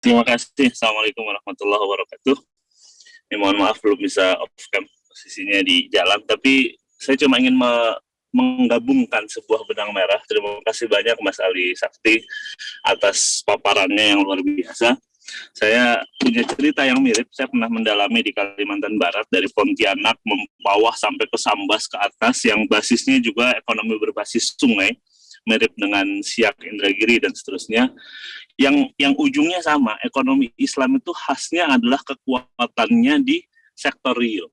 Terima kasih. Assalamualaikum warahmatullahi wabarakatuh. Mohon maaf belum bisa off cam, posisinya di jalan, tapi saya cuma ingin menggabungkan sebuah benang merah. Terima kasih banyak Mas Ali Sakti atas paparannya yang luar biasa. Saya punya cerita yang mirip. Saya pernah mendalami di Kalimantan Barat dari Pontianak bawah sampai ke Sambas ke atas, yang basisnya juga ekonomi berbasis sungai, mirip dengan Siak Indragiri dan seterusnya, yang ujungnya sama. Ekonomi Islam itu khasnya adalah kekuatannya di sektor real.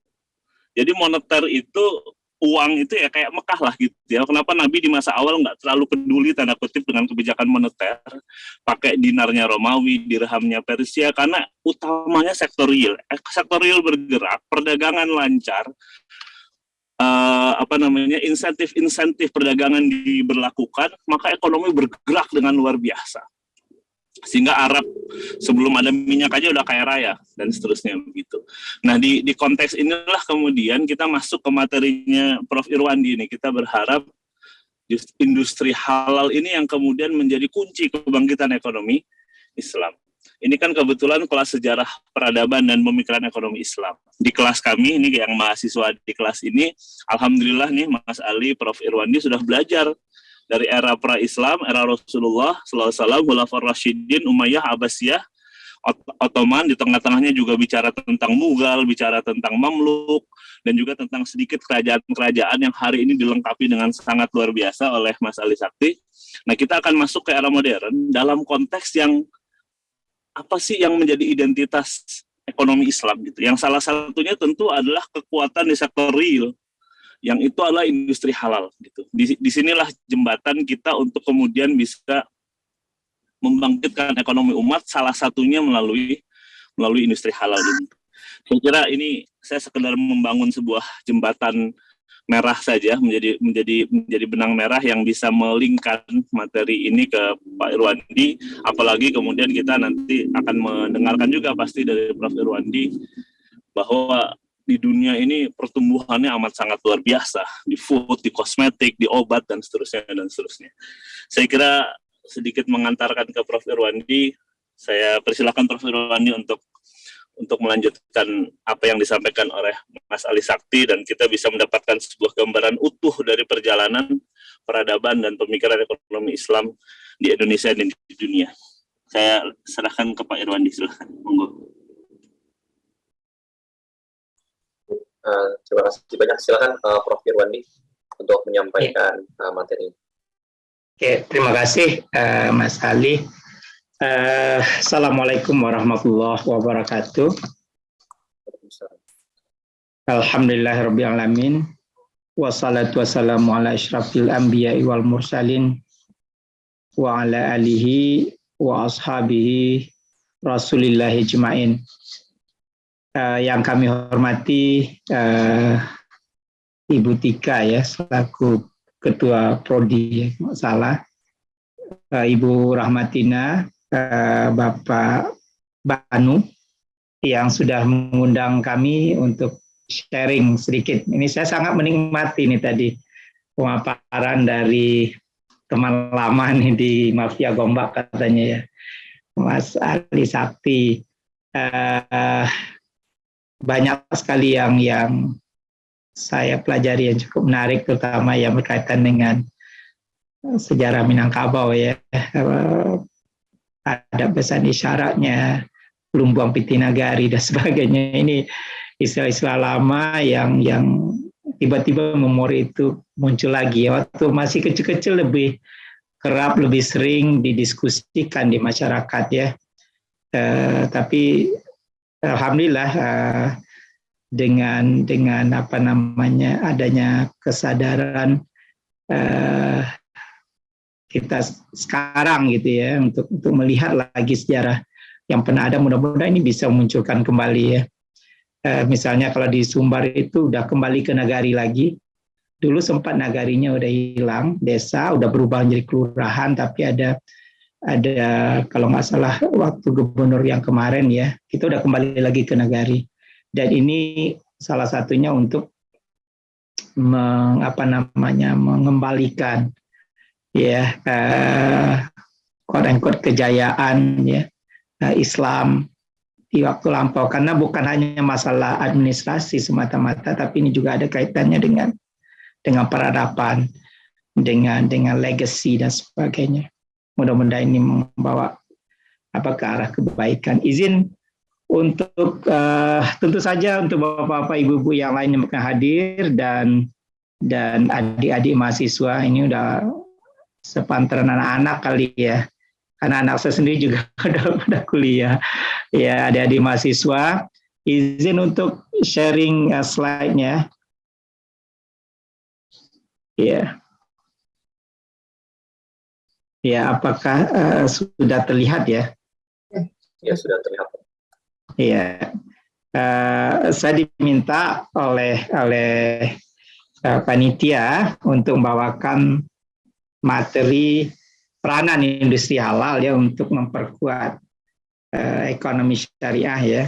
Jadi moneter itu, uang itu ya kayak Mekah lah gitu ya. Kenapa Nabi di masa awal nggak terlalu peduli tanda kutip dengan kebijakan moneter, pakai dinarnya Romawi, dirhamnya Persia, karena utamanya sektor real. Sektor real bergerak, perdagangan lancar, insentif perdagangan diberlakukan, maka ekonomi bergerak dengan luar biasa. Sehingga Arab sebelum ada minyak aja udah kaya raya dan seterusnya begitu. Nah, di konteks inilah kemudian kita masuk ke materinya Prof. Irwandi ini. Kita berharap industri halal ini yang kemudian menjadi kunci kebangkitan ekonomi Islam. Ini kan kebetulan kelas sejarah peradaban dan pemikiran ekonomi Islam. Di kelas kami, ini yang mahasiswa di kelas ini, alhamdulillah nih Mas Ali, Prof. Irwandi sudah belajar dari era pra-Islam, era Rasulullah SAW, Khulafaur Rasyidin, Umayyah, Abbasiyah, Ottoman, di tengah-tengahnya juga bicara tentang Mughal, bicara tentang Mamluk, dan juga tentang sedikit kerajaan-kerajaan yang hari ini dilengkapi dengan sangat luar biasa oleh Mas Ali Sakti. Nah, kita akan masuk ke era modern dalam konteks yang apa sih yang menjadi identitas ekonomi Islam gitu. Yang salah satunya tentu adalah kekuatan di sektor real, yang itu adalah industri halal gitu. Disinilah jembatan kita untuk kemudian bisa membangkitkan ekonomi umat, salah satunya melalui industri halal ini. Saya kira ini saya sekedar membangun sebuah jembatan merah saja, menjadi benang merah yang bisa melingkan materi ini ke Pak Irwandi, apalagi kemudian kita nanti akan mendengarkan juga pasti dari Prof. Irwandi bahwa di dunia ini pertumbuhannya amat sangat luar biasa, di food, di kosmetik, di obat, dan seterusnya, dan seterusnya. Saya kira sedikit mengantarkan ke Prof. Irwandi, saya persilakan Prof. Irwandi untuk melanjutkan apa yang disampaikan oleh Mas Ali Sakti, dan kita bisa mendapatkan sebuah gambaran utuh dari perjalanan peradaban dan pemikiran ekonomi Islam di Indonesia dan di dunia. Saya serahkan ke Pak Irwandi, silakan. Monggo. Terima kasih banyak. Silakan Prof. Irwandi untuk menyampaikan materi. Oke, terima kasih Mas Ali. Assalamualaikum warahmatullahi wabarakatuh. Alhamdulillahirabbil alamin. Wassalatu wassalamu ala asyrafil anbiya'i wal mursalin wa ala alihi wa ashabihi rasulillahi ajmain. Yang kami hormati Ibu Tika ya, selaku Ketua Prodi, salah, Ibu Rahmatina, Bapak Banu yang sudah mengundang kami untuk sharing sedikit. Ini saya sangat menikmati ini tadi pemaparan dari teman lama nih di Mafia Gombak katanya ya, Mas Ali Sakti. Banyak sekali yang saya pelajari yang cukup menarik, terutama yang berkaitan dengan sejarah Minangkabau ya, ada pesan isyaratnya, Lumbung Pitinagari dan sebagainya. Ini istilah-istilah lama yang tiba-tiba memori itu muncul lagi. Waktu masih kecil-kecil lebih kerap, lebih sering didiskusikan di masyarakat ya. Tapi alhamdulillah dengan apa namanya, adanya kesadaran kita sekarang gitu ya, untuk melihat lagi sejarah yang pernah ada, mudah-mudahan ini bisa memunculkan kembali ya. Misalnya kalau di Sumbar itu udah kembali ke nagari lagi. Dulu sempat nagarinya udah hilang, desa udah berubah menjadi kelurahan, tapi ada kalau nggak salah waktu gubernur yang kemarin ya, kita udah kembali lagi ke nagari. Dan ini salah satunya untuk mengembalikan ya quote unquote kejayaan ya, Islam di waktu lampau, karena bukan hanya masalah administrasi semata-mata, tapi ini juga ada kaitannya dengan peradaban, dengan legacy dan sebagainya. Mudah-mudahan ini membawa ke arah kebaikan. Izin untuk tentu saja untuk bapak-bapak, ibu-ibu yang lain yang akan hadir dan adik-adik mahasiswa, ini udah sepantaran anak-anak kali ya. Karena anak saya sendiri juga udah kuliah. Ya, adik-adik mahasiswa, izin untuk sharing slide-nya. Ya. Ya, apakah sudah terlihat ya? Ya, sudah terlihat. Iya. Saya diminta oleh panitia untuk membawakan materi peranan industri halal ya untuk memperkuat ekonomi syariah ya,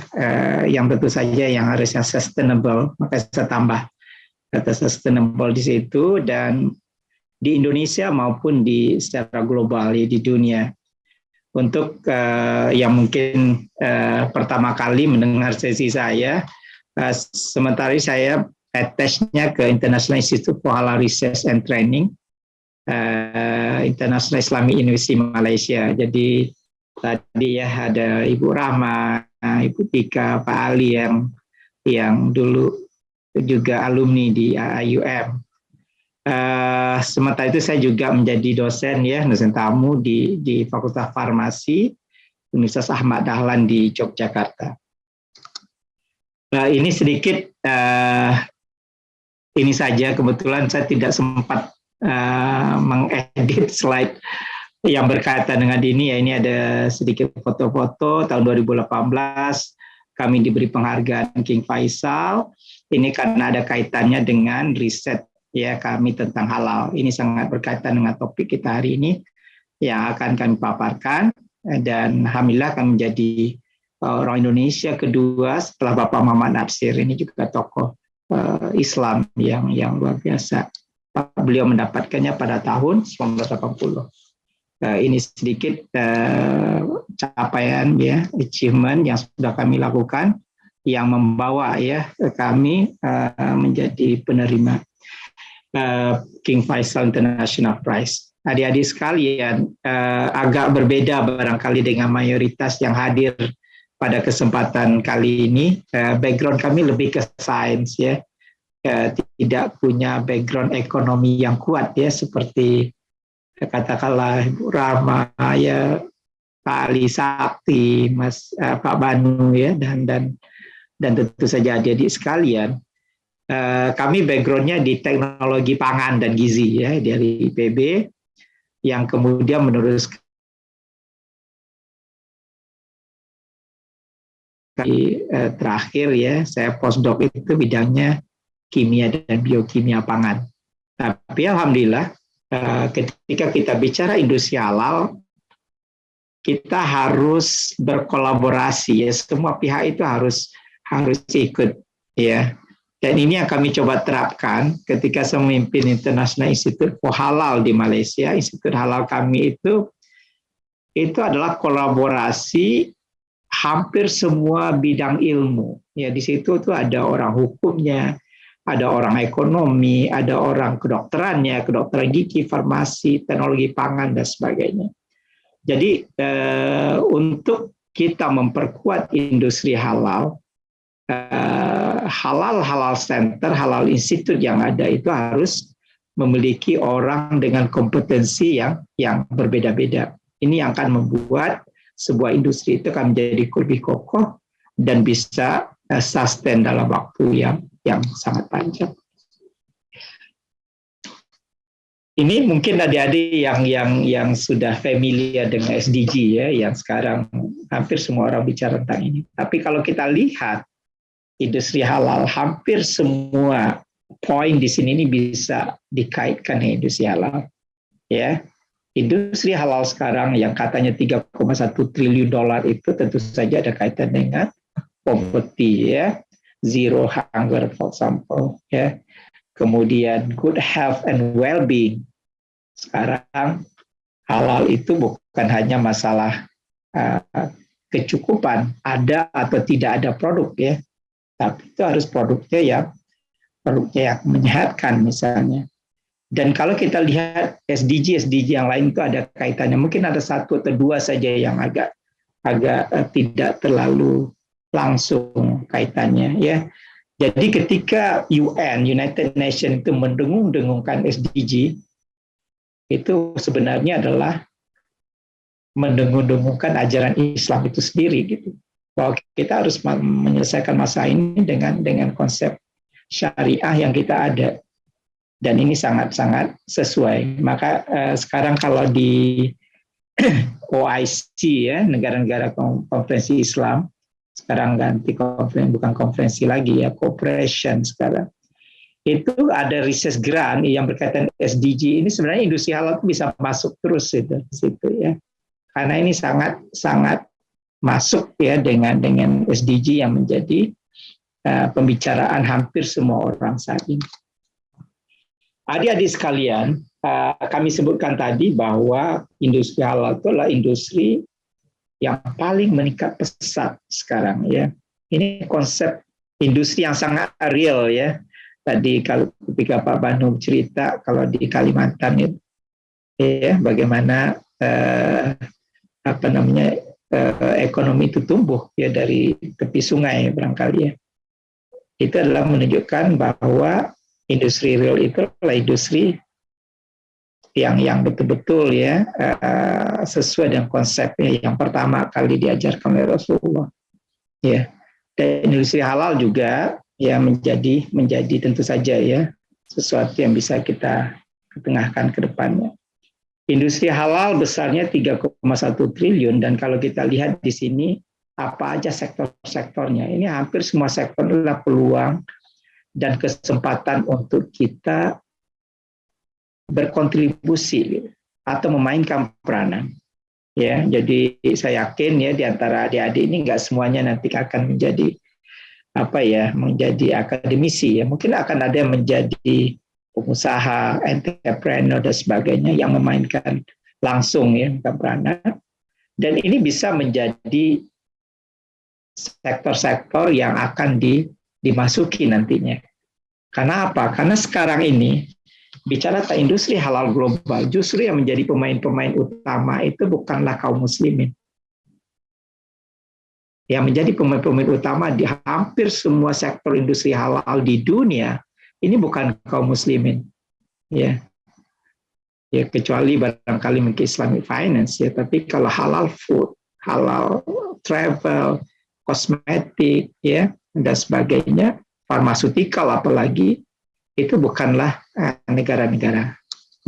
yang tentu saja yang harusnya sustainable, maka saya tambah kata sustainable di situ, dan di Indonesia maupun secara global ya, di dunia. Untuk yang mungkin pertama kali mendengar sesi saya, sementara saya attach-nya ke International Institute for Halal Research and Training, International Islamic University Malaysia. Jadi tadi ya ada Ibu Rahma, Ibu Tika, Pak Ali yang dulu juga alumni di IUM. Sementara itu saya juga menjadi dosen tamu di Fakultas Farmasi Universitas Ahmad Dahlan di Yogyakarta. Ini sedikit ini saja, kebetulan saya tidak sempat mengedit slide yang berkaitan dengan ini ya. Ini ada sedikit foto-foto tahun 2018 kami diberi penghargaan King Faisal. Ini karena ada kaitannya dengan riset ya kami tentang halal. Ini sangat berkaitan dengan topik kita hari ini yang akan kami paparkan, dan alhamdulillah kami menjadi orang Indonesia kedua setelah Bapak Muhammad Natsir. Ini juga tokoh Islam yang luar biasa. Beliau mendapatkannya pada tahun 1980. Ini sedikit capaian ya, achievement yang sudah kami lakukan yang membawa ya kami menjadi penerima King Faisal International Prize. Adik-adik sekalian, agak berbeda barangkali dengan mayoritas yang hadir pada kesempatan kali ini. Background kami lebih ke sains ya. Tidak punya background ekonomi yang kuat ya, seperti katakanlah Ibu Rama ya, Pak Ali Sakti, Pak Banu ya, dan tentu saja adik-adik sekalian. Kami backgroundnya di teknologi pangan dan gizi ya dari IPB, yang kemudian meneruskan terakhir ya, saya postdoc itu bidangnya kimia dan biokimia pangan. Tapi alhamdulillah ketika kita bicara industri halal, kita harus berkolaborasi ya, semua pihak itu harus ikut ya. Dan ini yang kami coba terapkan ketika saya memimpin International Institute for Halal di Malaysia. Institut halal kami itu adalah kolaborasi hampir semua bidang ilmu. Ya, di situ tuh ada orang hukumnya, ada orang ekonomi, ada orang kedokterannya, kedokteran gigi, farmasi, teknologi pangan, dan sebagainya. Jadi untuk kita memperkuat industri halal, halal center, halal institute yang ada itu harus memiliki orang dengan kompetensi yang berbeda-beda. Ini yang akan membuat sebuah industri itu akan menjadi lebih kokoh dan bisa sustain dalam waktu yang sangat panjang. Ini mungkin adik-adik yang sudah familiar dengan SDG ya, yang sekarang hampir semua orang bicara tentang ini. Tapi kalau kita lihat industri halal, hampir semua poin di sini ini bisa dikaitkan dengan industri halal. Ya, industri halal sekarang yang katanya 3,1 triliun dolar itu tentu saja ada kaitan dengan poverty ya, zero hunger for example ya. Kemudian good health and well-being. Sekarang halal itu bukan hanya masalah kecukupan, ada atau tidak ada produk ya, tapi itu harus produknya yang menyehatkan misalnya. Dan kalau kita lihat SDG yang lain itu ada kaitannya. Mungkin ada satu atau dua saja yang agak tidak terlalu langsung kaitannya ya. Jadi ketika United Nations itu mendengung-dengungkan SDG, itu sebenarnya adalah mendengung-dengungkan ajaran Islam itu sendiri gitu. Bahwa kita harus menyelesaikan masalah ini dengan konsep syariah yang kita ada. Dan ini sangat-sangat sesuai. Maka sekarang kalau di OIC ya, negara-negara konferensi Islam, sekarang ganti bukan konferensi lagi ya, cooperation sekarang. Itu ada research grant yang berkaitan SDG ini, sebenarnya industri halal itu bisa masuk terus itu situ ya. Karena ini sangat masuk ya dengan SDG yang menjadi pembicaraan hampir semua orang saat ini. Adik-adik sekalian, kami sebutkan tadi bahwa industri halal itu adalah industri yang paling meningkat pesat sekarang ya. Ini konsep industri yang sangat real ya. Tadi ketika Pak Banu cerita kalau di Kalimantan itu ya bagaimana ekonomi itu tumbuh ya dari tepi sungai barangkali ya. Itu adalah menunjukkan bahwa industri real itu adalah industri yang betul-betul ya sesuai dengan konsepnya yang pertama kali diajarkan oleh Rasulullah. Ya. Dan industri halal juga ya menjadi tentu saja ya sesuatu yang bisa kita ketengahkan ke depannya. Industri halal besarnya 3,1 triliun dan kalau kita lihat di sini apa aja sektor-sektornya. Ini hampir semua sektor adalah peluang dan kesempatan untuk kita berkontribusi atau memainkan peranan. Ya, jadi saya yakin ya di antara adik-adik ini nggak semuanya nanti akan menjadi menjadi akademisi ya. Mungkin akan ada yang menjadi pengusaha, entrepreneur dan sebagainya yang memainkan langsung ya peranan. Dan ini bisa menjadi sektor-sektor yang akan dimasuki nantinya. Karena apa? Karena sekarang ini bicara tentang industri halal global, justru yang menjadi pemain-pemain utama itu bukanlah kaum muslimin. Yang menjadi pemain-pemain utama di hampir semua sektor industri halal di dunia ini bukan kaum muslimin. Ya. Ya kecuali barangkali mungkin Islamic finance ya, tapi kalau halal food, halal travel, kosmetik ya dan sebagainya, farmaseutical apalagi itu bukanlah negara-negara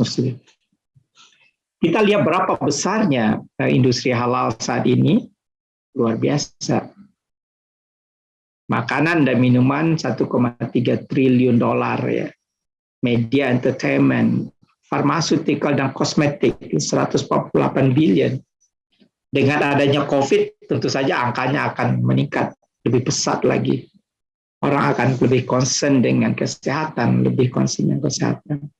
muslim. Kita lihat berapa besarnya industri halal saat ini, luar biasa. Makanan dan minuman 1,3 triliun dolar ya. Media entertainment, farmaseutical dan kosmetik 148 billion. Dengan adanya COVID tentu saja angkanya akan meningkat lebih pesat lagi. Orang akan lebih concern dengan kesehatan, lebih concern dengan kesehatan.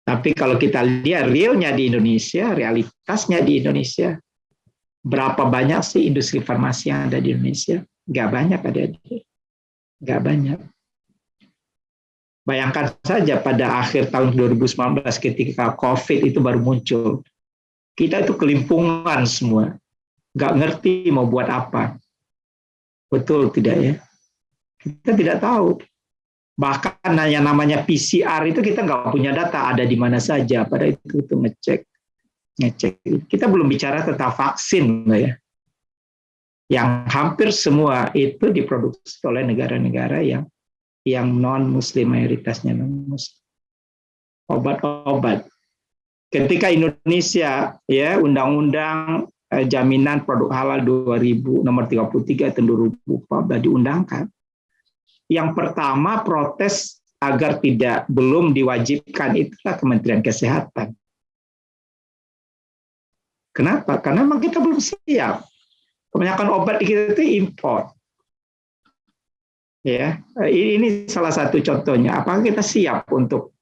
Tapi kalau kita lihat realnya di Indonesia, realitasnya di Indonesia, berapa banyak sih industri farmasi yang ada di Indonesia? Nggak banyak ada, nggak banyak. Bayangkan saja pada akhir tahun 2019 ketika COVID itu baru muncul, kita itu kelimpungan semua, nggak ngerti mau buat apa. Betul tidak ya? Kita tidak tahu. Bahkan yang namanya PCR itu kita nggak punya data ada di mana saja. Pada itu ngecek. Kita belum bicara tentang vaksin, ya. Yang hampir semua itu diproduksi oleh negara-negara yang non-Muslim, mayoritasnya non-Muslim. Obat-obat. Ketika Indonesia ya Undang-Undang Jaminan Produk Halal 2000 nomor 33 tahun 2014 diundangkan. Yang pertama protes agar belum diwajibkan itulah Kementerian Kesehatan. Kenapa? Karena memang kita belum siap. Kebanyakan obat kita itu import. Ya, ini salah satu contohnya. Apakah kita siap untuk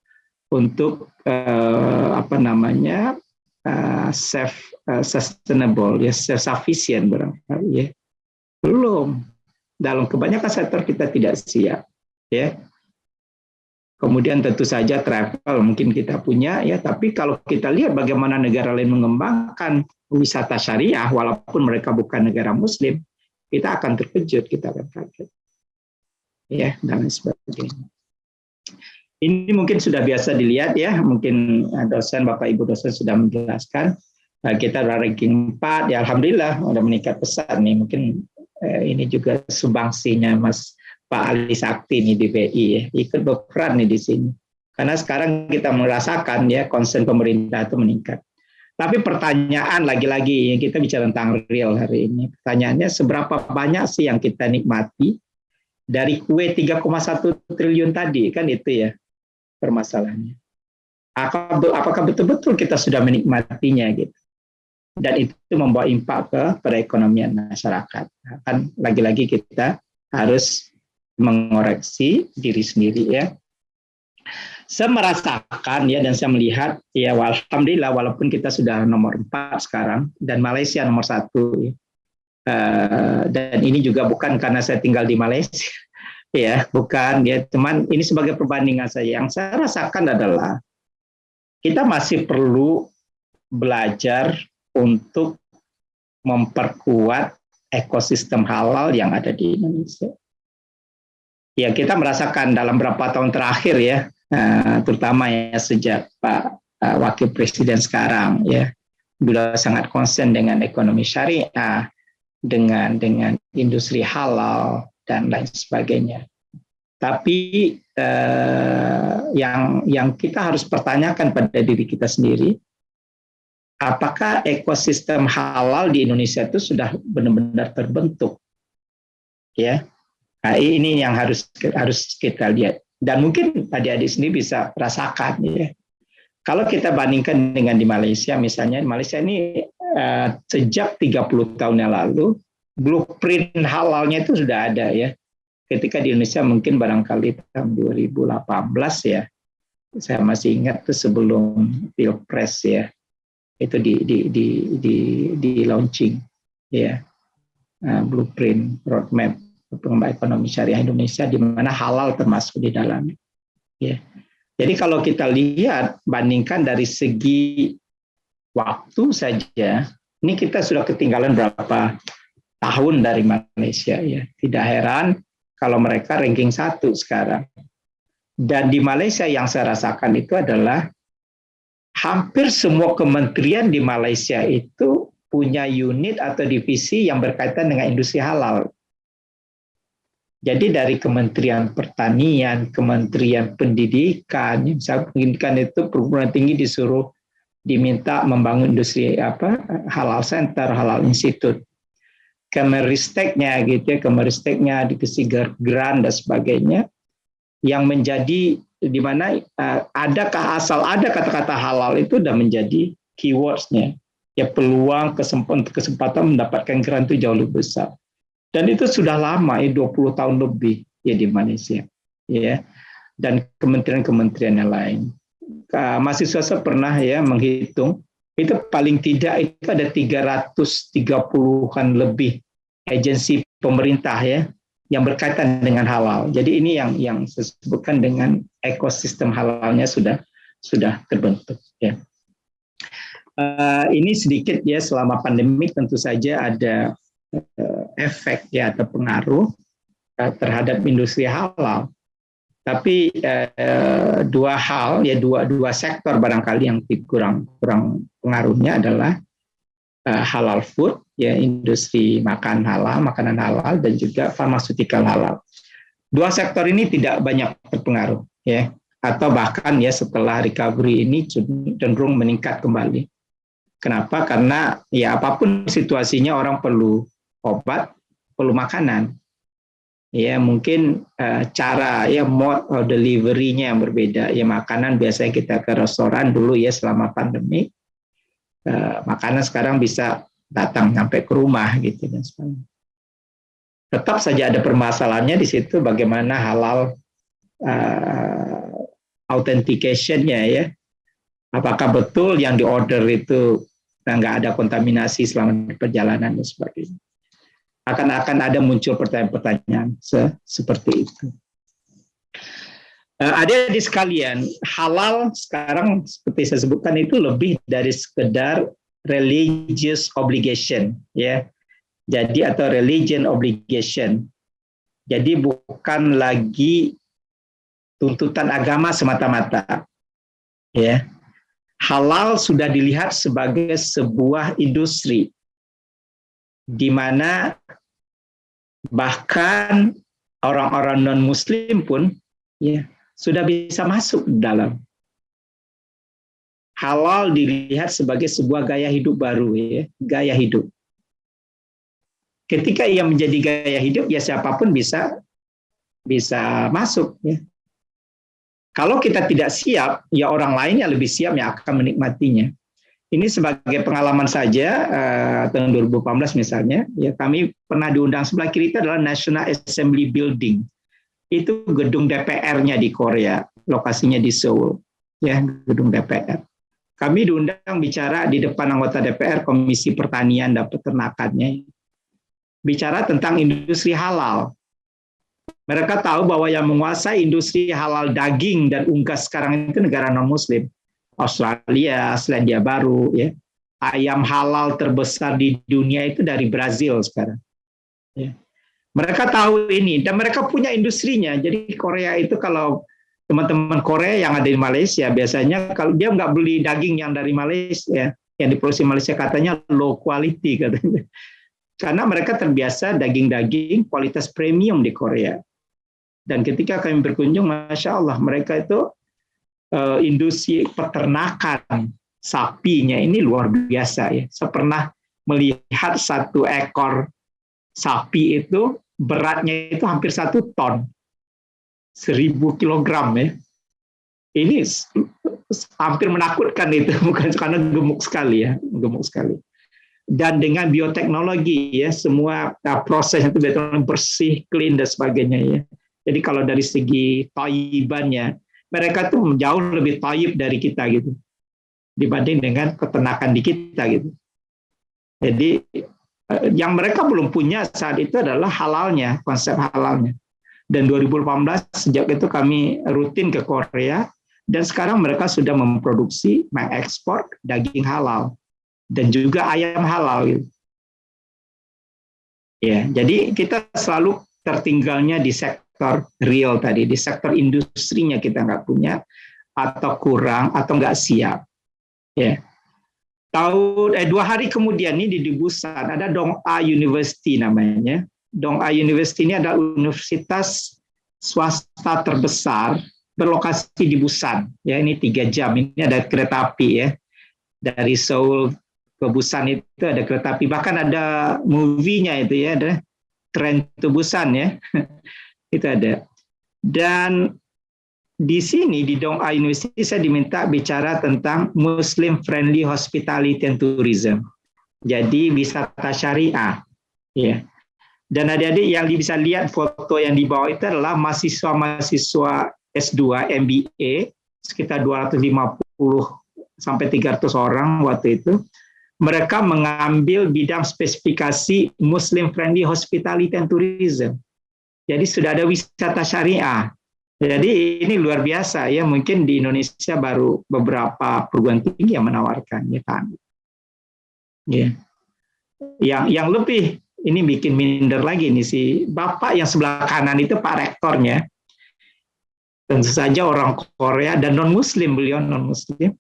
self sustainable, ya self sufficient barangkali ya. Belum. Dalam kebanyakan sektor kita tidak siap, ya. Kemudian tentu saja travel mungkin kita punya ya, tapi kalau kita lihat bagaimana negara lain mengembangkan wisata syariah walaupun mereka bukan negara muslim, kita akan terkejut, kita akan kaget. Ya, dan sebagainya. Ini mungkin sudah biasa dilihat ya, mungkin dosen Bapak Ibu dosen sudah menjelaskan. Kita ranking 4, ya alhamdulillah udah meningkat pesat nih. Mungkin ini juga sumbangsinya Mas Pak Ali Sakti nih di BI ya, ikut berperan nih di sini. Karena sekarang kita merasakan ya concern pemerintah itu meningkat. Tapi pertanyaan lagi-lagi kita bicara tentang real hari ini. Pertanyaannya seberapa banyak sih yang kita nikmati dari kue 3,1 triliun tadi, kan itu ya permasalahannya. Apakah betul-betul kita sudah menikmatinya gitu? Dan itu membawa impak ke perekonomian masyarakat. Kan lagi-lagi kita harus mengoreksi diri sendiri ya. Saya merasakan ya dan saya melihat ya alhamdulillah walaupun kita sudah nomor 4 sekarang dan Malaysia nomor 1 ya. Dan ini juga bukan karena saya tinggal di Malaysia ya, bukan ya, cuman ini sebagai perbandingan saya. Yang saya rasakan adalah kita masih perlu belajar untuk memperkuat ekosistem halal yang ada di Indonesia. Ya, kita merasakan dalam beberapa tahun terakhir ya, terutama ya sejak Pak Wakil Presiden sekarang ya, beliau sangat konsen dengan ekonomi syariah, dengan industri halal dan lain sebagainya. Tapi yang kita harus pertanyakan pada diri kita sendiri, apakah ekosistem halal di Indonesia itu sudah benar-benar terbentuk? Ya. Nah, ini yang harus kita lihat. Dan mungkin adik-adik sendiri bisa rasakan ya. Kalau kita bandingkan dengan di Malaysia, misalnya Malaysia ini sejak 30 tahun yang lalu, blueprint halalnya itu sudah ada ya. Ketika di Indonesia mungkin barangkali tahun 2018 ya, saya masih ingat itu sebelum Pilpres ya, itu di launching ya, blueprint roadmap pengembangan ekonomi syariah Indonesia di mana halal termasuk di dalamnya. Ya. Jadi kalau kita lihat bandingkan dari segi waktu saja, ini kita sudah ketinggalan berapa tahun dari Malaysia ya. Tidak heran kalau mereka ranking 1 sekarang. Dan di Malaysia yang saya rasakan itu adalah hampir semua kementerian di Malaysia itu punya unit atau divisi yang berkaitan dengan industri halal. Jadi dari Kementerian Pertanian, Kementerian Pendidikan, misalnya pendidikan itu perguruan tinggi disuruh diminta membangun industri halal center, halal institute. Kemeristeknya gitu ya, Kemeristeknya dikasih grant dan sebagainya, yang menjadi di mana adakah asal ada kata-kata halal itu sudah menjadi keywords-nya. Ya peluang kesempatan mendapatkan grant itu jauh lebih besar. Dan itu sudah lama, 20 tahun lebih ya di Malaysia, ya. Dan kementerian-kementerian yang lain. Mahasiswa saya pernah ya menghitung, itu paling tidak itu ada 330-an lebih agensi pemerintah ya yang berkaitan dengan halal. Jadi ini yang saya sebutkan dengan ekosistem halalnya sudah terbentuk. Ya. Ini sedikit ya selama pandemi tentu saja ada efek ya atau pengaruh terhadap industri halal. Tapi dua hal ya dua sektor barangkali yang kurang pengaruhnya adalah halal food ya, industri makanan halal dan juga farmaceutical halal. Dua sektor ini tidak banyak terpengaruh ya, atau bahkan ya setelah recovery ini cenderung meningkat kembali. Kenapa? Karena ya apapun situasinya orang perlu obat, perlu makanan. Ya mungkin cara ya mode of delivery-nya yang berbeda. Ya makanan biasanya kita ke restoran dulu ya selama pandemi. Makanan sekarang bisa datang sampai ke rumah gitu dan sebagainya. Tetap saja ada permasalahannya di situ bagaimana halal authentication-nya ya. Apakah betul yang diorder itu nggak ada kontaminasi selama perjalanan dan sebagainya. Akan ada muncul pertanyaan-pertanyaan seperti itu. Adik-adik sekalian, halal sekarang seperti saya sebutkan itu lebih dari sekedar religious obligation, ya. Jadi atau religion obligation. Jadi bukan lagi tuntutan agama semata-mata, ya. Halal sudah dilihat sebagai sebuah industri, di mana bahkan orang-orang non-Muslim pun, ya, sudah bisa masuk dalam. Halal dilihat sebagai sebuah gaya hidup baru, ya, gaya hidup. Ketika ia menjadi gaya hidup, ya siapapun bisa masuk. Ya. Kalau kita tidak siap, ya orang lain yang lebih siap yang akan menikmatinya. Ini sebagai pengalaman saja, tahun 2018 misalnya, ya kami pernah diundang, sebelah kiri itu adalah National Assembly Building. Itu gedung DPR-nya di Korea, lokasinya di Seoul, ya gedung DPR. Kami diundang bicara di depan anggota DPR, Komisi Pertanian dan Peternakannya, bicara tentang industri halal. Mereka tahu bahwa yang menguasai industri halal daging dan unggas sekarang itu negara non-Muslim, Australia, Selandia Baru, ya. Ayam halal terbesar di dunia itu dari Brazil sekarang. Ya. Mereka tahu ini, dan mereka punya industrinya. Jadi Korea itu, kalau teman-teman Korea yang ada di Malaysia, biasanya kalau dia nggak beli daging yang dari Malaysia, yang diproduksi Malaysia, katanya low quality, katanya. Karena mereka terbiasa daging-daging kualitas premium di Korea. Dan ketika kami berkunjung, Masya Allah, mereka itu industri peternakan sapinya ini luar biasa, ya. Saya pernah melihat satu ekor sapi itu beratnya itu hampir 1 ton, 1000 kilogram, ya. Ini hampir menakutkan itu, bukan karena gemuk sekali, ya, gemuk sekali. Dan dengan bioteknologi, ya, semua proses itu bersih, clean dan sebagainya, ya. Jadi kalau dari segi thayyibannya, mereka tuh jauh lebih thayyib dari kita gitu, dibanding dengan peternakan di kita gitu. Jadi yang mereka belum punya saat itu adalah halalnya, konsep halalnya. Dan 2018 sejak itu kami rutin ke Korea, dan sekarang mereka sudah memproduksi, mengekspor daging halal dan juga ayam halal gitu. Ya, jadi kita selalu tertinggalnya di sektor real tadi, di sektor industrinya kita nggak punya, atau kurang, atau nggak siap. Ya. 2 hari kemudian ini di Busan ada Dong-A University namanya. Dong-A University ini adalah universitas swasta terbesar berlokasi di Busan. Ya, ini 3 jam. Ini ada kereta api, ya. Dari Seoul ke Busan itu ada kereta api. Bahkan ada movie-nya itu, ya, ada Train to Busan, ya. Itu ada. Dan di sini di Dong-A University saya diminta bicara tentang Muslim Friendly Hospitality and Tourism. Jadi wisata syariah, ya. Dan adik-adik yang bisa lihat foto yang di bawah itu adalah mahasiswa-mahasiswa S2 MBA sekitar 250 sampai 300 orang waktu itu. Mereka mengambil bidang spesifikasi Muslim Friendly Hospitality and Tourism. Jadi sudah ada wisata syariah. Jadi ini luar biasa, ya, mungkin di Indonesia baru beberapa perguruan tinggi yang menawarkan, ya kan. Ya. Yang lebih ini bikin minder lagi nih, si Bapak yang sebelah kanan itu Pak Rektornya. Tentu saja orang Korea dan non-Muslim, beliau non-Muslim.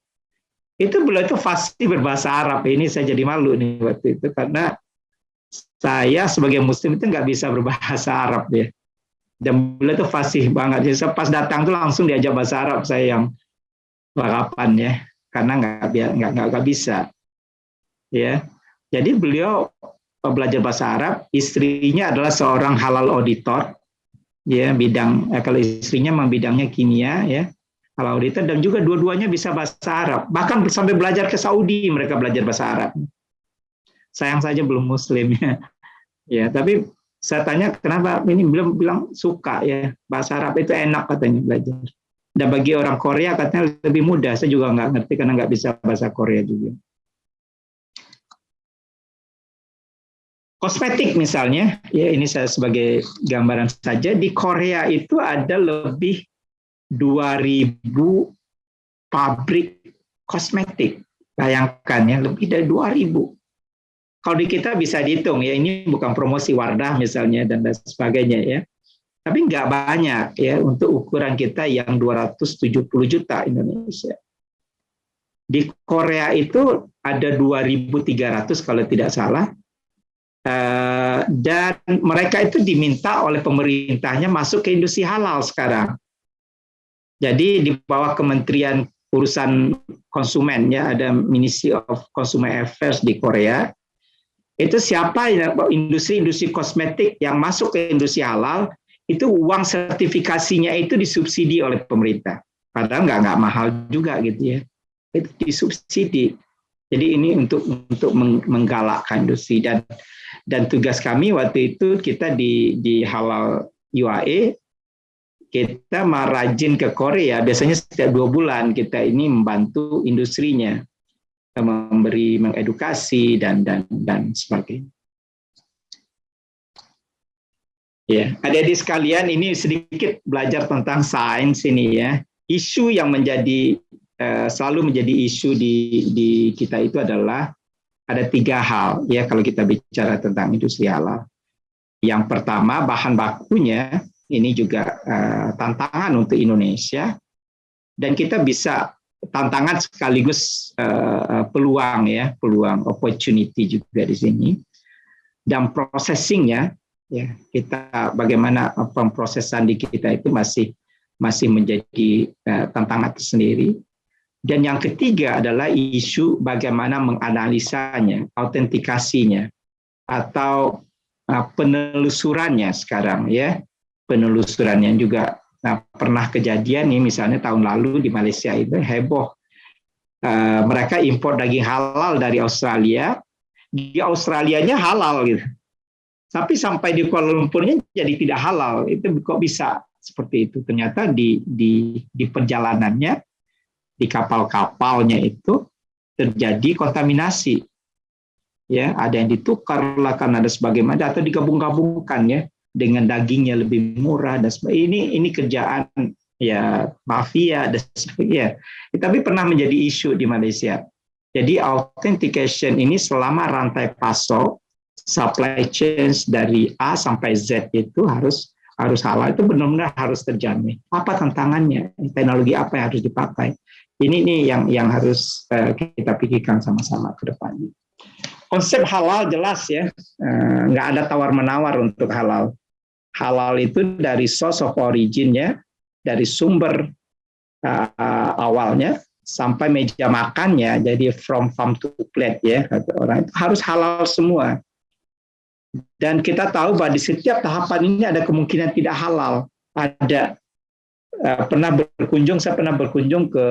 Beliau itu fasih berbahasa Arab. Ini saya jadi malu nih waktu itu, karena saya sebagai Muslim itu nggak bisa berbahasa Arab, ya. Dan beliau itu fasih banget. Jadi pas datang tuh langsung diajak bahasa Arab saya yang lakapan, ya, karena nggak bisa, ya. Jadi beliau belajar bahasa Arab. Istrinya adalah seorang halal auditor, ya, bidang kalau istrinya bidangnya kimia, ya, halal auditor, dan juga dua-duanya bisa bahasa Arab. Bahkan sampai belajar ke Saudi mereka belajar bahasa Arab. Sayang saja belum Muslim, ya. Ya, tapi saya tanya kenapa ini, bilang suka, ya, bahasa Arab itu enak katanya belajar. Dan bagi orang Korea katanya lebih mudah. Saya juga nggak ngerti karena nggak bisa bahasa Korea juga. Kosmetik misalnya, ya ini saya sebagai gambaran saja, di Korea itu ada lebih 2.000 pabrik kosmetik. Bayangkan ya, lebih dari 2.000. Kalau di kita bisa dihitung ya, ini bukan promosi Wardah misalnya dan sebagainya ya. Tapi nggak banyak ya untuk ukuran kita yang 270 juta Indonesia. Di Korea itu ada 2.300 kalau tidak salah. Dan mereka itu diminta oleh pemerintahnya masuk ke industri halal sekarang. Jadi di bawah Kementerian Urusan Konsumen ya, ada Ministry of Consumer Affairs di Korea. Itu siapa industri-industri kosmetik yang masuk ke industri halal, itu uang sertifikasinya itu disubsidi oleh pemerintah. Padahal nggak mahal juga gitu ya. Itu disubsidi. Jadi ini untuk menggalakkan industri dan tugas kami waktu itu kita di Halal UAE kita merajin ke Korea. Biasanya setiap 2 bulan kita ini membantu industrinya, mengedukasi dan sebagainya. Ya, adik-adik sekalian, ini sedikit belajar tentang sains ini ya. Isu yang selalu menjadi isu di kita itu adalah ada 3 hal ya kalau kita bicara tentang industri halal. Yang pertama, bahan bakunya ini juga tantangan untuk Indonesia, dan kita bisa tantangan sekaligus peluang ya, peluang opportunity juga di sini. Dan processingnya ya, kita bagaimana pemprosesan di kita itu masih menjadi tantangan tersendiri. Dan yang ketiga adalah isu bagaimana menganalisanya, autentikasinya, atau penelusurannya sekarang ya, penelusurannya juga. Nah, pernah kejadian nih misalnya tahun lalu di Malaysia itu heboh, mereka impor daging halal dari Australia, di Australianya halal gitu, tapi sampai di Kuala Lumpurnya jadi tidak halal. Itu kok bisa seperti itu? Ternyata di perjalanannya, di kapal-kapalnya itu terjadi kontaminasi. Ya, ada yang ditukar lah karena ada sebagaimana, atau digabung-gabungkan ya dengan dagingnya lebih murah dan sebagainya. Ini kerjaan ya mafia dan sebagainya. Tapi pernah menjadi isu di Malaysia. Jadi authentication ini selama rantai pasok supply chains dari A sampai Z itu harus halal, itu benar-benar harus terjamin. Apa tantangannya? Teknologi apa yang harus dipakai? Ini yang harus kita pikirkan sama-sama ke depannya. Konsep halal jelas ya, nggak ada tawar-menawar untuk halal. Halal itu dari source of origin-nya, dari sumber awalnya sampai meja makannya, jadi from farm to plate ya, kata orang itu harus halal semua. Dan kita tahu bahwa di setiap tahapan ini ada kemungkinan tidak halal. Ada saya pernah berkunjung ke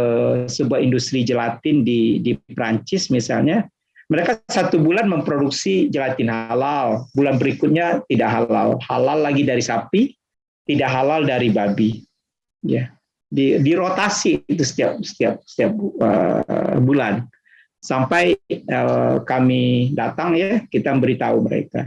sebuah industri gelatin di Prancis misalnya. Mereka 1 bulan memproduksi gelatin halal, bulan berikutnya tidak halal, halal lagi dari sapi, tidak halal dari babi. Ya, di rotasi itu setiap bulan. Sampai kami datang ya, kita memberitahu mereka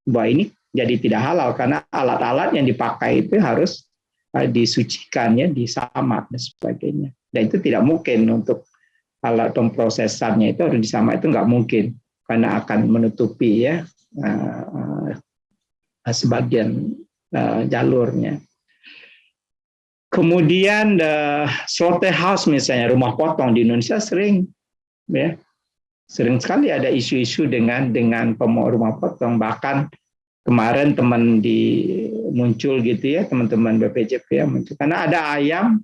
bahwa ini jadi tidak halal karena alat-alat yang dipakai itu harus disucikan ya, disamak dan sebagainya. Dan itu tidak mungkin untuk alat pemprosesannya itu harus disamak, itu nggak mungkin karena akan menutupi ya sebagian jalurnya. Kemudian slaughterhouse misalnya, rumah potong di Indonesia sering sekali ada isu-isu dengan rumah potong. Bahkan kemarin muncul gitu ya, teman-teman BPJP ya muncul karena ada ayam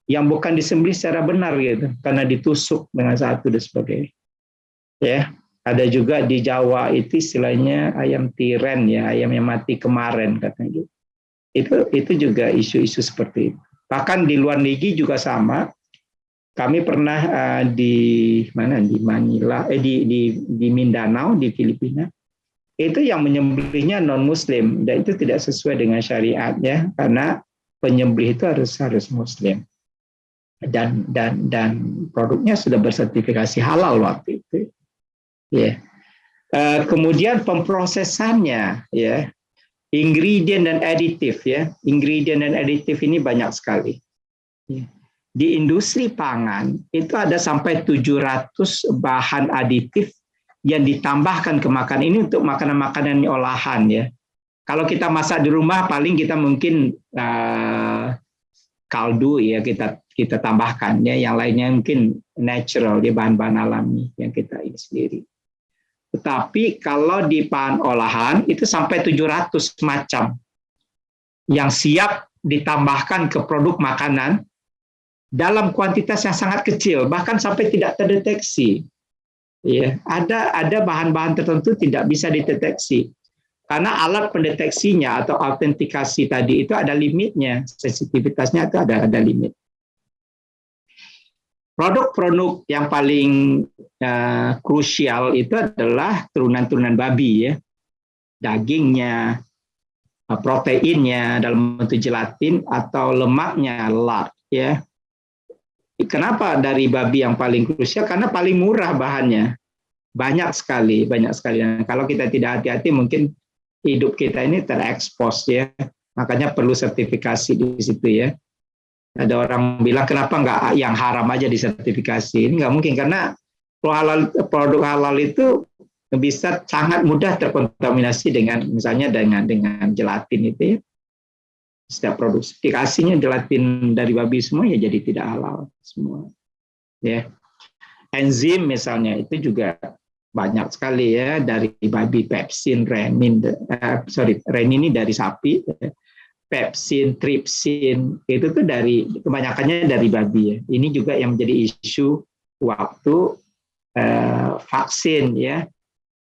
yang bukan disembelih secara benar gitu, karena ditusuk dengan satu dan sebagainya. Ya, ada juga di Jawa itu istilahnya ayam tiren ya, ayam yang mati kemarin katanya gitu. Itu juga isu-isu seperti itu. Bahkan di luar negeri juga sama. Kami pernah di Manila, di Mindanao di Filipina. Itu yang menyembelihnya non-Muslim dan itu tidak sesuai dengan syariat ya, karena penyembelih itu harus Muslim. dan produknya sudah bersertifikasi halal waktu itu. Ya. Kemudian pemprosesannya, ya, ingredient dan aditif, ya, ingredient dan aditif ini banyak sekali. Ya. Di industri pangan itu ada sampai 700 bahan aditif yang ditambahkan ke makanan ini untuk makanan-makanan olahan, ya. Kalau kita masak di rumah paling kita mungkin kaldu, ya, kita tambahkan, ya, yang lainnya mungkin natural, ya, bahan-bahan alami yang kita ini sendiri. Tetapi kalau di bahan olahan itu sampai 700 macam yang siap ditambahkan ke produk makanan dalam kuantitas yang sangat kecil, bahkan sampai tidak terdeteksi. Ya, ada bahan-bahan tertentu tidak bisa dideteksi karena alat pendeteksinya atau autentikasi tadi itu ada limitnya, sensitivitasnya itu ada limit. Produk-produk yang paling krusial itu adalah turunan-turunan babi, ya, dagingnya, proteinnya dalam bentuk gelatin atau lemaknya lard, ya. Kenapa dari babi yang paling krusial? Karena paling murah bahannya, banyak sekali. Dan kalau kita tidak hati-hati mungkin hidup kita ini terekspos, ya. Makanya perlu sertifikasi di situ, ya. Ada orang bilang kenapa nggak yang haram aja disertifikasi? Ini nggak mungkin karena produk halal itu bisa sangat mudah terkontaminasi dengan misalnya dengan gelatin itu, ya. Setiap produk sertifikasinya gelatin dari babi semua, ya, jadi tidak halal semua, ya. Enzim misalnya itu juga banyak sekali, ya, dari babi, pepsin, renin, renin ini dari sapi, pepsin, tripsin itu tuh kebanyakannya dari babi, ya. Ini juga yang menjadi isu waktu vaksin, ya,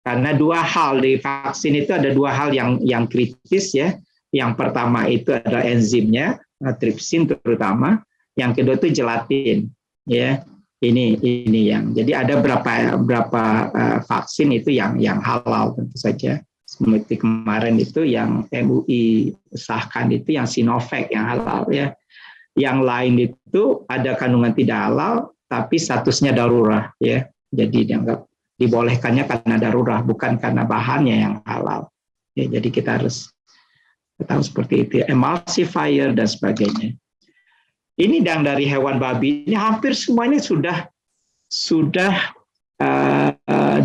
karena dua hal di vaksin itu ada dua hal yang kritis, ya. Yang pertama itu adalah enzimnya, tripsin terutama. Yang kedua itu gelatin, ya. Ini yang jadi ada berapa vaksin itu yang halal tentu saja. Seperti kemarin itu yang MUI sahkan itu yang Sinovac yang halal, ya. Yang lain itu ada kandungan tidak halal tapi statusnya darurat, ya. Jadi dianggap dibolehkannya karena darurat bukan karena bahannya yang halal. Ya, jadi kita harus tahu seperti itu, emulsifier dan sebagainya. Ini yang dari hewan babi ini hampir semuanya sudah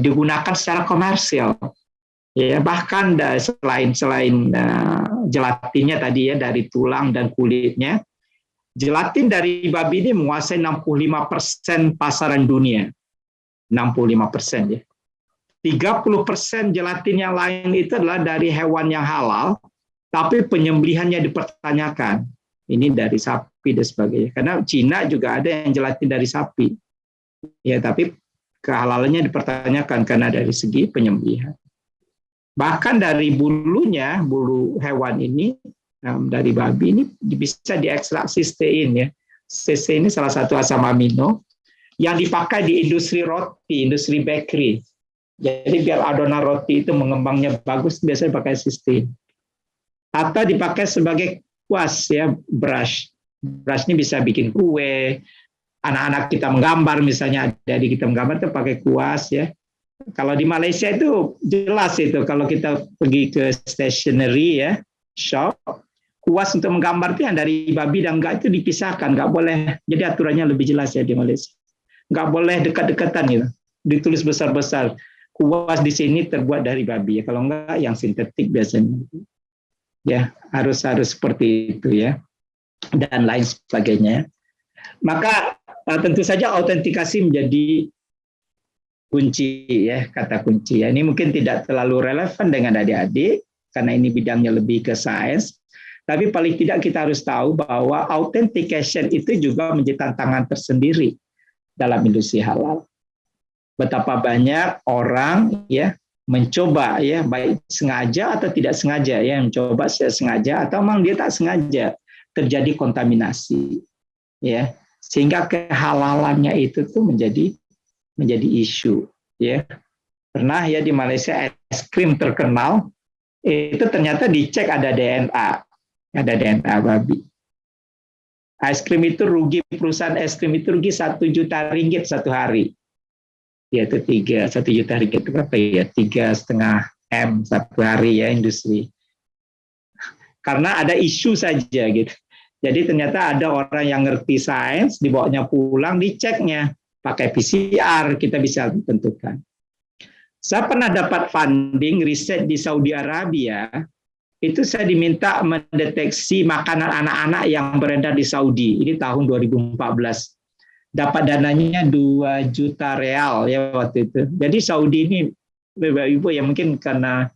digunakan secara komersial, ya. Bahkan selain gelatinnya tadi, ya, dari tulang dan kulitnya, gelatin dari babi ini menguasai 65% pasaran dunia, 65%, ya. 30% gelatin yang lain itu adalah dari hewan yang halal, tapi penyembelihannya dipertanyakan. Ini dari sapi dan sebagainya. Karena Cina juga ada yang gelatin dari sapi. Ya, tapi kehalalannya dipertanyakan karena dari segi penyembelihan. Bahkan dari bulunya, bulu hewan ini, dari babi ini bisa diekstrak sistein, ya. Sistein ini salah satu asam amino yang dipakai di industri roti, industri bakery. Jadi biar adonan roti itu mengembangnya bagus, biasanya pakai sistein. Atau dipakai sebagai kuas, ya, brush. Brush ini bisa bikin kue. Anak-anak kita menggambar misalnya, adik kita menggambar itu pakai kuas, ya. Kalau di Malaysia itu jelas itu kalau kita pergi ke stationery, ya, shop, kuas untuk menggambar itu yang dari babi dan enggak itu dipisahkan, nggak boleh. Jadi aturannya lebih jelas, ya, di Malaysia. Nggak boleh dekat-dekatan, gitu. Ditulis besar-besar. Kuas di sini terbuat dari babi, ya. Kalau enggak yang sintetik biasanya. Ya, harus seperti itu, ya, dan lain sebagainya. Maka tentu saja autentikasi menjadi kunci, ya, kata kunci, ya. Ini mungkin tidak terlalu relevan dengan adik-adik karena ini bidangnya lebih ke sains, tapi paling tidak kita harus tahu bahwa authentication itu juga menjadi tantangan tersendiri dalam industri halal. Betapa banyak orang, ya, mencoba, ya, baik sengaja atau tidak sengaja, ya, mencoba sengaja atau memang dia tak sengaja terjadi kontaminasi, ya, sehingga kehalalannya itu tuh menjadi isu, ya. Pernah, ya, di Malaysia es krim terkenal itu ternyata dicek ada DNA babi. Es krim itu rugi, perusahaan es krim itu rugi 1 juta ringgit satu hari. Yaitu 1 juta ringgit itu berapa ya? 3,5 M satu hari ya industri. Karena ada isu saja gitu. Jadi ternyata ada orang yang ngerti sains, dibawanya pulang, diceknya pakai PCR, kita bisa tentukan. Saya pernah dapat funding riset di Saudi Arabia. Itu saya diminta mendeteksi makanan anak-anak yang beredar di Saudi. Ini tahun 2014. Dapat dananya 2 juta real ya waktu itu. Jadi Saudi ini, Bapak-Ibu ya mungkin karena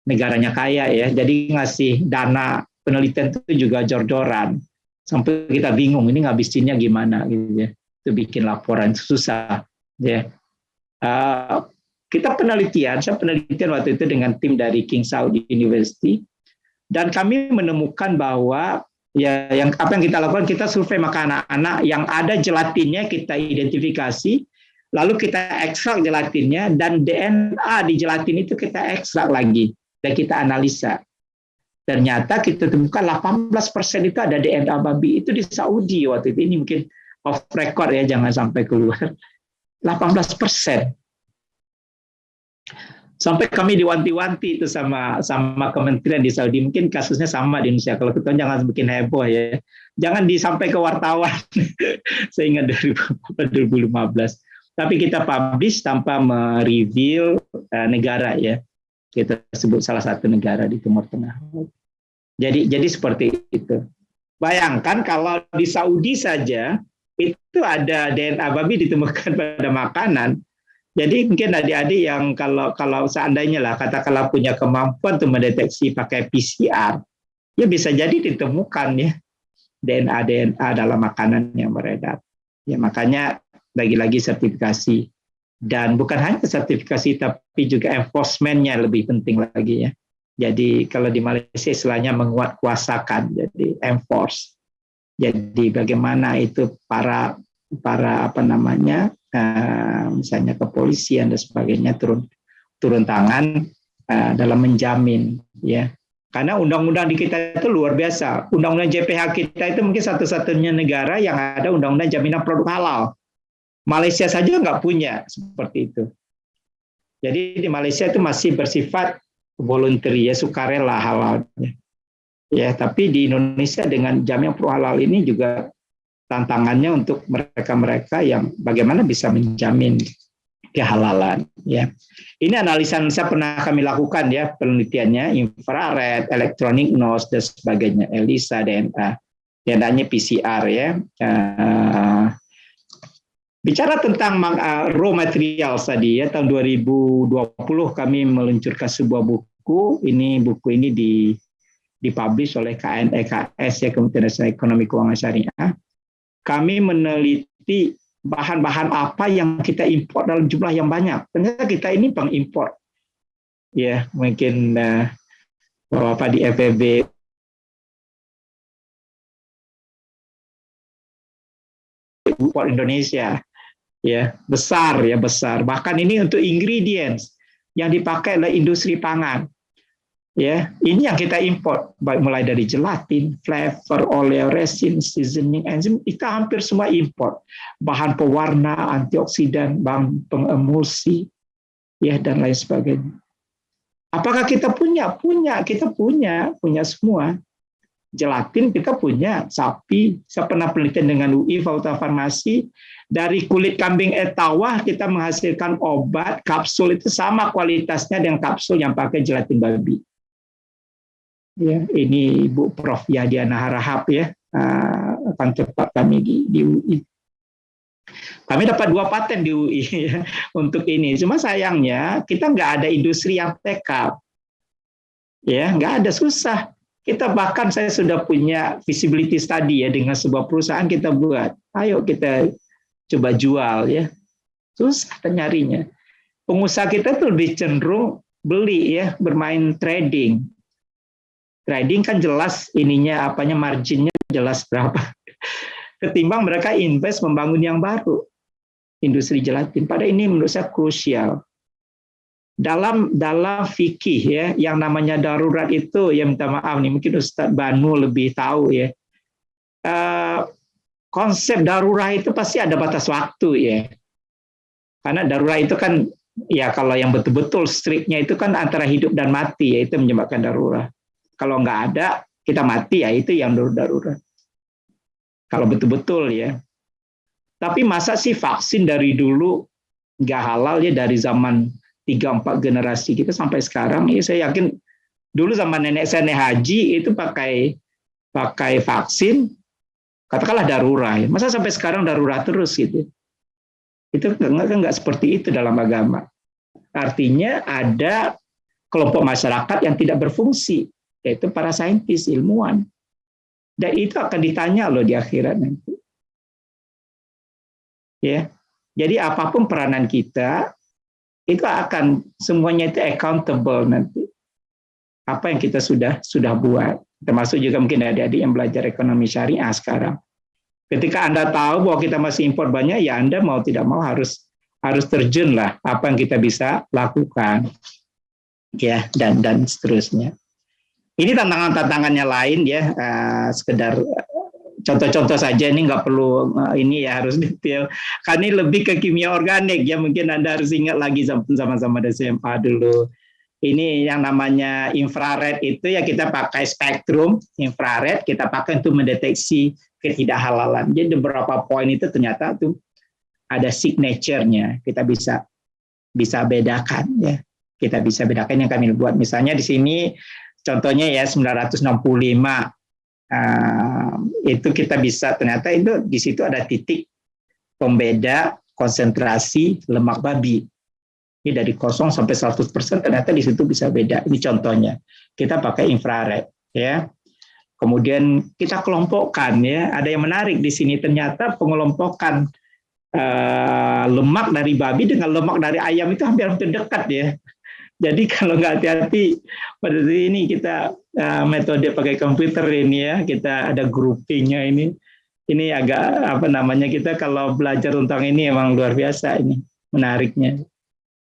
negaranya kaya ya, jadi ngasih dana penelitian itu juga jor-joran. Sampai kita bingung, ini ngabisinnya gimana gitu ya. Itu bikin laporan susah ya. Saya penelitian waktu itu dengan tim dari King Saud University, dan kami menemukan bahwa ya apa yang kita lakukan, kita survei makanan anak yang ada gelatinnya, kita identifikasi, lalu kita ekstrak gelatinnya, dan DNA di gelatin itu kita ekstrak lagi dan kita analisa. Ternyata kita temukan 18% itu ada DNA babi, itu di Saudi waktu itu. Ini mungkin off record ya, jangan sampai keluar. 18%. Sampai kami diwanti-wanti itu sama kementerian di Saudi. Mungkin kasusnya sama di Indonesia. Kalau kita jangan bikin heboh ya. Jangan disampai ke wartawan. Saya ingat 2015. Tapi kita publish tanpa mereveal negara ya. Kita sebut salah satu negara di Timur Tengah. Jadi seperti itu. Bayangkan kalau di Saudi saja itu ada DNA babi ditemukan pada makanan. Jadi mungkin adik-adik yang kalau seandainya lah katakanlah punya kemampuan untuk mendeteksi pakai PCR, ya bisa jadi ditemukan ya DNA dalam makanan yang beredar. Ya makanya lagi-lagi sertifikasi, dan bukan hanya sertifikasi tapi juga enforcement-nya lebih penting lagi ya. Jadi kalau di Malaysia istilahnya menguatkuasakan, jadi enforce. Jadi bagaimana itu para apa namanya, misalnya kepolisian dan sebagainya turun tangan dalam menjamin ya, karena undang-undang di kita itu luar biasa. Undang-undang JPH kita itu mungkin satu-satunya negara yang ada undang-undang jaminan produk halal. Malaysia saja nggak punya seperti itu. Jadi di Malaysia itu masih bersifat voluntary ya, sukarela halalnya ya. Tapi di Indonesia dengan jaminan produk halal ini juga tantangannya untuk mereka-mereka yang bagaimana bisa menjamin kehalalan ya. Ini analisa pernah kami lakukan ya, penelitiannya infrared, electronic nose dan sebagainya, ELISA, DNA-nya PCR ya. Bicara tentang raw material tadi ya, tahun 2020 kami meluncurkan sebuah buku. Buku ini dipublish oleh KNEKS ya, Kementerian Nasional Ekonomi Keuangan Syariah. Kami meneliti bahan-bahan apa yang kita import dalam jumlah yang banyak. Ternyata kita ini pengimpor. Ya, mungkin Bapak di FEB import Indonesia ya, besar. Bahkan ini untuk ingredients yang dipakai oleh industri pangan. Ya, ini yang kita import, baik mulai dari gelatin, flavor, oleo, resin, seasoning, enzim, itu hampir semua import. Bahan pewarna, antioksidan, bahan pengemulsi, ya dan lain sebagainya. Apakah kita punya? Kita punya semua. Gelatin kita punya, sapi. Saya pernah penelitian dengan UI Fakultas Farmasi, dari kulit kambing etawah kita menghasilkan obat kapsul itu sama kualitasnya dengan kapsul yang pakai gelatin babi. Ya, ini Ibu Prof. Yadiana Harahap ya, akan tepat kami di UI. Kami dapat 2 paten di UI ya, untuk ini. Cuma sayangnya kita nggak ada industri yang tekap. Ya, nggak ada, susah. Kita bahkan saya sudah punya feasibility study ya dengan sebuah perusahaan kita buat. Ayo kita coba jual ya. Susah nyarinya. Pengusaha kita tuh lebih cenderung beli ya, bermain trading. Trading kan jelas ininya marginnya jelas berapa. Ketimbang mereka invest membangun yang baru, industri gelatin. Pada ini menurut saya krusial. Dalam fikih ya, yang namanya darurat itu, ya minta maaf nih, mungkin Ustadz Banu lebih tahu ya. konsep darurat itu pasti ada batas waktu ya. Karena darurat itu kan ya kalau yang betul-betul striknya itu kan antara hidup dan mati, ya itu menyebabkan darurat. Kalau nggak ada kita mati, ya itu yang darurat. Kalau betul-betul ya. Tapi masa sih vaksin dari dulu nggak halal ya, dari zaman 3-4 generasi kita sampai sekarang ya, saya yakin dulu zaman nenek saya haji itu pakai vaksin, katakanlah darurat ya. Masa sampai sekarang darurat terus gitu? Itu nggak seperti itu dalam agama. Artinya ada kelompok masyarakat yang tidak berfungsi, yaitu para saintis, ilmuwan. Dan itu akan ditanya loh di akhirat nanti. Ya, jadi apapun peranan kita itu akan semuanya itu accountable nanti. Apa yang kita sudah buat, termasuk juga mungkin adik-adik yang belajar ekonomi syariah sekarang. Ketika Anda tahu bahwa kita masih impor banyak, ya Anda mau tidak mau harus terjun lah apa yang kita bisa lakukan, ya dan seterusnya. Ini tantangannya lain ya, sekedar contoh-contoh saja, ini nggak perlu ini ya harus detail. Karena ini lebih ke kimia organik ya, mungkin Anda harus ingat lagi sama-sama dari SMA dulu. Ini yang namanya infrared itu ya, kita pakai spektrum infrared, kita pakai untuk mendeteksi ketidakhalalan. Jadi beberapa poin itu ternyata tuh ada signature-nya, kita bisa bedakan ya. Kita bisa bedakan yang kami buat. Misalnya di sini contohnya ya 965. Itu kita bisa, ternyata itu di situ ada titik pembeda konsentrasi lemak babi. Ini dari 0 sampai 100%, ternyata di situ bisa beda. Ini contohnya. Kita pakai infrared ya. Kemudian kita kelompokkan ya. Ada yang menarik di sini, ternyata pengelompokan lemak dari babi dengan lemak dari ayam itu hampir dekat ya. Jadi kalau nggak hati-hati pada ini kita metode pakai komputer ini ya, kita ada groupingnya ini. Ini agak apa namanya, kita kalau belajar tentang ini emang luar biasa ini menariknya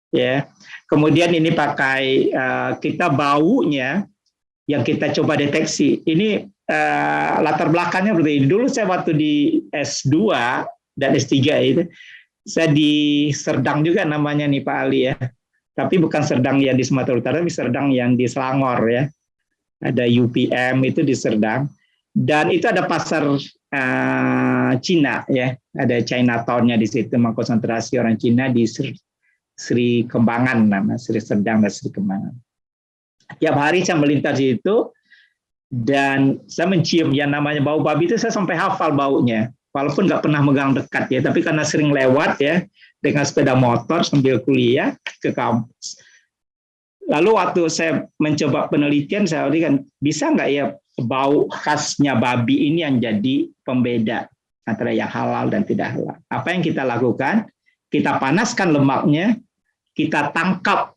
ya. Kemudian ini pakai kita baunya yang kita coba deteksi. Ini latar belakangnya seperti ini. Dulu saya waktu di S2 dan S3 itu saya di Serdang juga namanya nih Pak Ali ya. Tapi bukan Serdang yang di Sumatera Utara, tapi Serdang yang di Selangor ya. Ada UPM itu di Serdang. Dan itu ada pasar Cina ya. Ada Chinatown-nya di situ, mengkonsentrasi orang Cina di Sri Kembangan, nama Sri Serdang dan Sri Kembangan. Tiap hari saya melintas di situ dan saya mencium yang namanya bau babi itu, saya sampai hafal baunya. Walaupun nggak pernah megang dekat ya, tapi karena sering lewat ya dengan sepeda motor sambil kuliah ke kampus. Lalu waktu saya mencoba penelitian, saya kan bisa nggak ya bau khasnya babi ini yang jadi pembeda antara yang halal dan tidak halal. Apa yang kita lakukan? Kita panaskan lemaknya, kita tangkap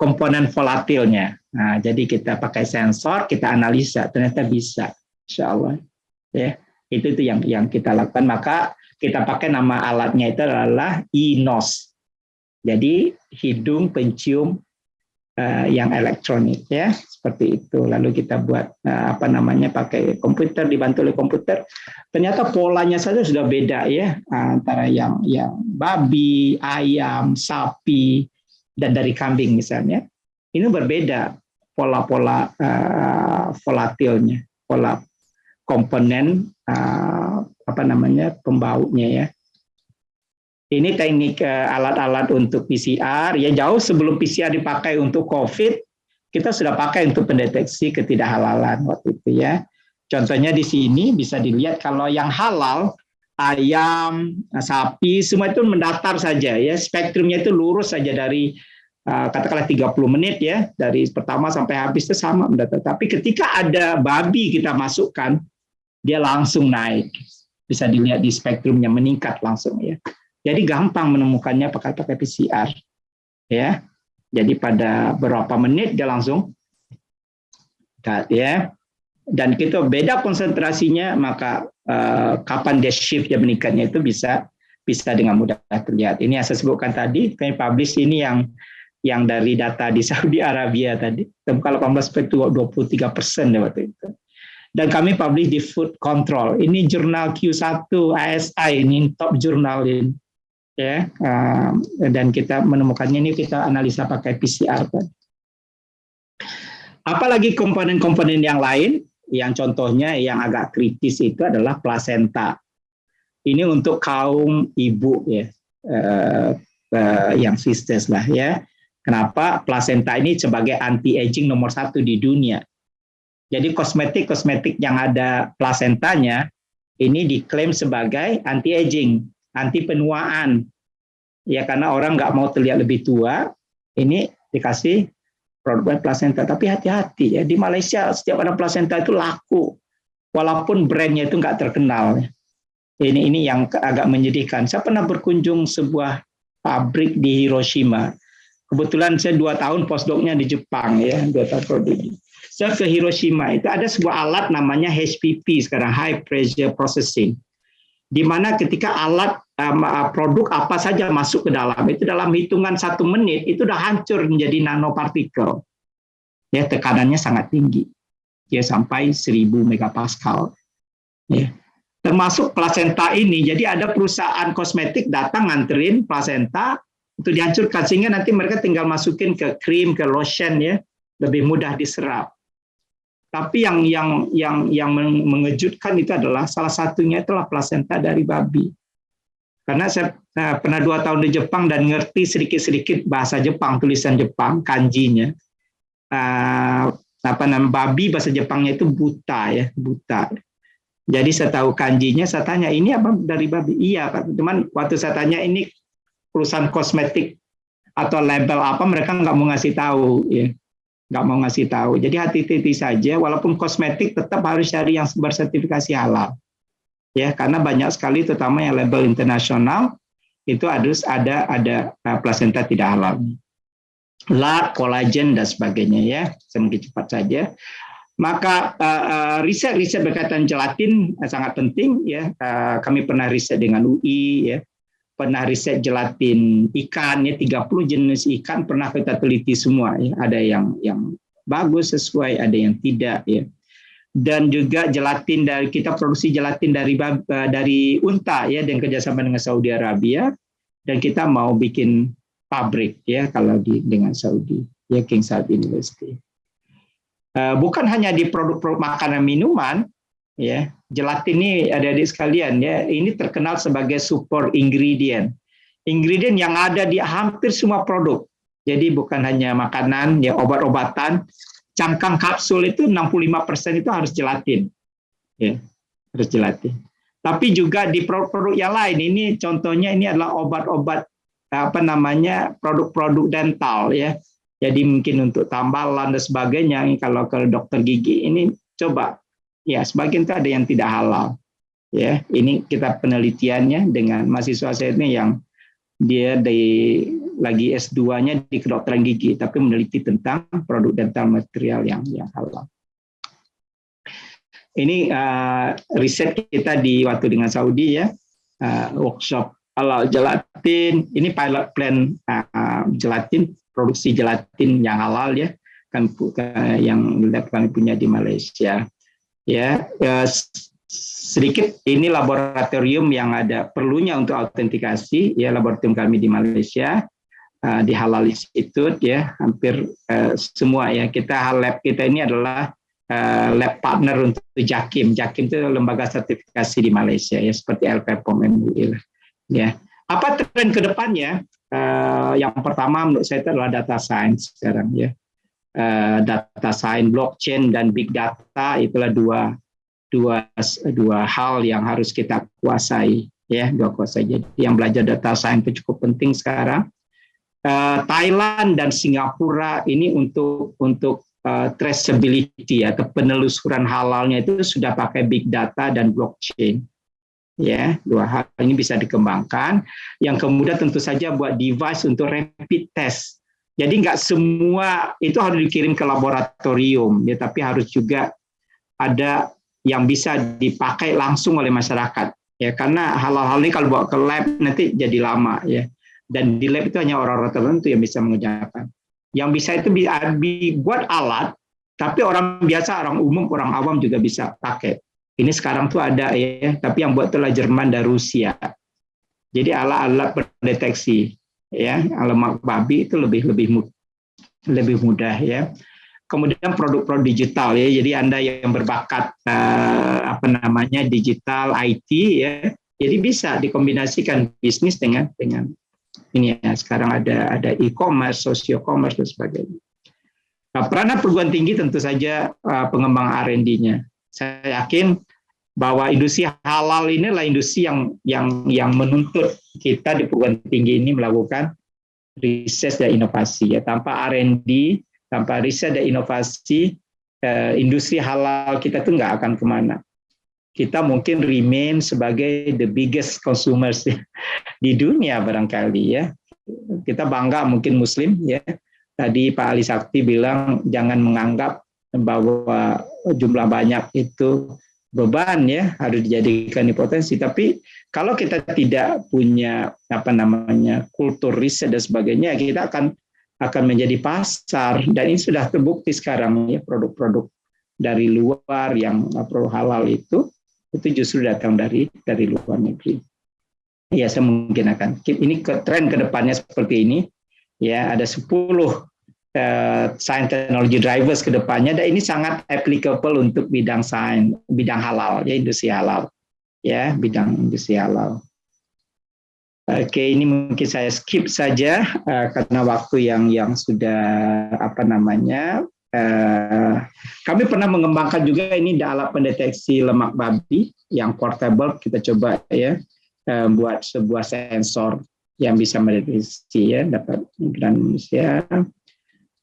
komponen volatilnya. Nah, jadi kita pakai sensor, kita analisa, ternyata bisa, insya Allah. Ya. Itu yang kita lakukan. Maka kita pakai nama alatnya itu adalah INOS. Jadi hidung pencium yang elektronik ya, seperti itu. Lalu kita buat pakai komputer, dibantu oleh komputer. Ternyata polanya saja sudah beda ya, antara yang babi, ayam, sapi, dan dari kambing misalnya. Ini berbeda pola-pola volatilnya, pola komponen pembaunya ya. Ini teknik alat-alat untuk PCR ya, jauh sebelum PCR dipakai untuk COVID, kita sudah pakai untuk pendeteksi ketidakhalalan waktu itu ya. Contohnya di sini bisa dilihat kalau yang halal, ayam, sapi, semua itu mendatar saja ya, spektrumnya itu lurus saja dari katakanlah 30 menit ya, dari pertama sampai habis itu sama mendatar. Tapi ketika ada babi kita masukkan, dia langsung naik. Bisa dilihat di spektrumnya meningkat langsung ya. Jadi gampang menemukannya pakai PCR ya. Jadi pada beberapa menit dia langsung ya. Dan kita beda konsentrasinya, maka kapan dia shift dia meningkatnya itu bisa dengan mudah terlihat. Ini yang saya sebutkan tadi, kami publish ini yang dari data di Saudi Arabia tadi. Terbuka 18,23% waktu itu. Dan kami publish di Food Control. Ini jurnal Q1 ASI, ini top jurnal ini. Ya, dan kita menemukannya ini kita analisa pakai PCR. Apalagi komponen-komponen yang lain, yang contohnya yang agak kritis itu adalah plasenta. Ini untuk kaum ibu ya, yang sisters lah ya. Kenapa? Plasenta ini sebagai anti-aging nomor 1 di dunia. Jadi kosmetik yang ada plasentanya ini diklaim sebagai anti-aging, anti penuaan. Ya karena orang nggak mau terlihat lebih tua, ini dikasih produk plasenta. Tapi hati-hati ya, di Malaysia setiap ada plasenta itu laku, walaupun brandnya itu nggak terkenal. Ini yang agak menyedihkan. Saya pernah berkunjung sebuah pabrik di Hiroshima. Kebetulan saya 2 tahun postdoc-nya di Jepang ya, 2 tahun produk. Saya ke Hiroshima, itu ada sebuah alat namanya HPP sekarang, High Pressure Processing, di mana ketika alat produk apa saja masuk ke dalam, itu dalam hitungan 1 menit, itu udah hancur menjadi nanopartikel. Ya, tekanannya sangat tinggi, ya sampai 1000 megapascal. Ya. Termasuk plasenta ini, jadi ada perusahaan kosmetik datang nganterin plasenta, itu dihancurkan, sehingga nanti mereka tinggal masukin ke krim, ke lotion ya, lebih mudah diserap. Tapi yang mengejutkan itu adalah salah satunya itulah plasenta dari babi. Karena saya pernah 2 tahun di Jepang dan ngerti sedikit-sedikit bahasa Jepang, tulisan Jepang, kanjinya. Babi bahasa Jepangnya itu buta ya, buta. Jadi saya tahu kanjinya, saya tanya ini apa dari babi? Iya, Pak. Cuman waktu saya tanya ini perusahaan kosmetik atau label apa, mereka nggak mau ngasih tahu ya. Nggak mau ngasih tahu. Jadi hati-hati saja, walaupun kosmetik tetap harus cari yang bersertifikasi halal. Ya, karena banyak sekali terutama yang label internasional itu harus ada plasenta tidak halal. Lard, kolagen dan sebagainya ya. Saya mungkin cepat saja. Maka riset-riset berkaitan gelatin sangat penting ya. Kami pernah riset dengan UI ya. Pernah riset gelatin ikan ya, 30 jenis ikan pernah kita teliti semua ya. Ada yang bagus sesuai, ada yang tidak ya. Dan juga gelatin kita produksi gelatin dari unta ya, dan kerjasama dengan Saudi Arabia, dan kita mau bikin pabrik ya kalau dengan Saudi ya, King Saud University. Bukan hanya di produk-produk makanan minuman ya, gelatin ini adik-adik sekalian ya, ini terkenal sebagai super ingredient yang ada di hampir semua produk. Jadi bukan hanya makanan ya, obat-obatan, cangkang kapsul itu 65% itu harus gelatin ya, harus gelatin. Tapi juga di produk-produk yang lain, ini contohnya ini adalah obat-obat produk-produk dental ya. Jadi mungkin untuk tambalan dan sebagainya, kalau ke dokter gigi ini coba ya, sebagian itu ada yang tidak halal. Ya, ini kita penelitiannya dengan mahasiswa saya ini yang dia lagi S2-nya di kedokteran gigi, tapi meneliti tentang produk dental material yang halal. Ini riset kita waktu dengan Saudi ya, workshop halal gelatin. Ini pilot plan gelatin, produksi gelatin yang halal ya, kan yang kami punya di Malaysia. Ya, sedikit ini laboratorium yang ada perlunya untuk autentikasi ya, laboratorium kami di Malaysia di Halal Institute ya, hampir semua ya, lab kita ini adalah lab partner untuk JAKIM. JAKIM itu lembaga sertifikasi di Malaysia ya, seperti LPPOM, MUI ya. Apa tren ke depannya? Yang pertama menurut saya itu adalah data science sekarang ya. Data science, blockchain dan big data, itulah dua hal yang harus kita kuasai ya, Jadi yang belajar data science itu cukup penting sekarang. Thailand dan Singapura ini untuk traceability atau penelusuran halalnya itu sudah pakai big data dan blockchain. Ya, 2 hal ini bisa dikembangkan. Yang kemudian tentu saja buat device untuk rapid test. Jadi nggak semua itu harus dikirim ke laboratorium, ya, tapi harus juga ada yang bisa dipakai langsung oleh masyarakat. Ya, karena hal-hal ini kalau bawa ke lab nanti jadi lama ya. Dan di lab itu hanya orang-orang tertentu yang bisa mengerjakan. Yang bisa itu dibuat alat Tapi orang biasa, orang umum, orang awam juga bisa pakai. Ini sekarang tuh ada ya, tapi yang buat itulah Jerman dan Rusia. Jadi alat-alat pendeteksi ya, lemak babi itu lebih mudah ya. Kemudian produk-produk digital ya. Jadi Anda yang berbakat digital IT ya. Jadi bisa dikombinasikan bisnis dengan ini ya. Sekarang ada e-commerce, socio-commerce dan sebagainya. Nah, peranan perguruan tinggi tentu saja pengembang R&D-nya. Saya yakin bahwa industri halal inilah industri yang menuntut kita di perguruan tinggi ini melakukan riset dan inovasi. Ya, tanpa R&D, tanpa riset dan inovasi, industri halal kita tuh nggak akan kemana. Kita mungkin remain sebagai the biggest consumers di dunia barangkali ya. Kita bangga mungkin Muslim ya. Tadi Pak Ali Sakti bilang jangan menganggap bahwa jumlah banyak itu beban ya, harus dijadikan potensi. Tapi kalau kita tidak punya kultur riset dan sebagainya, kita akan menjadi pasar, dan ini sudah terbukti sekarang ya, produk-produk dari luar yang produk halal itu justru datang dari luar negeri. Ya, saya mungkin akan ini tren kedepannya seperti ini. Ya, ada 10 science technology drivers ke depannya, dan ini sangat applicable untuk bidang sains, bidang halal, ya, industri halal. Ya, bidang industri halal. Oke, ini mungkin saya skip saja karena waktu yang sudah kami pernah mengembangkan juga ini alat pendeteksi lemak babi yang portable, kita coba ya buat sebuah sensor yang bisa mendeteksi ya dapat migran manusia.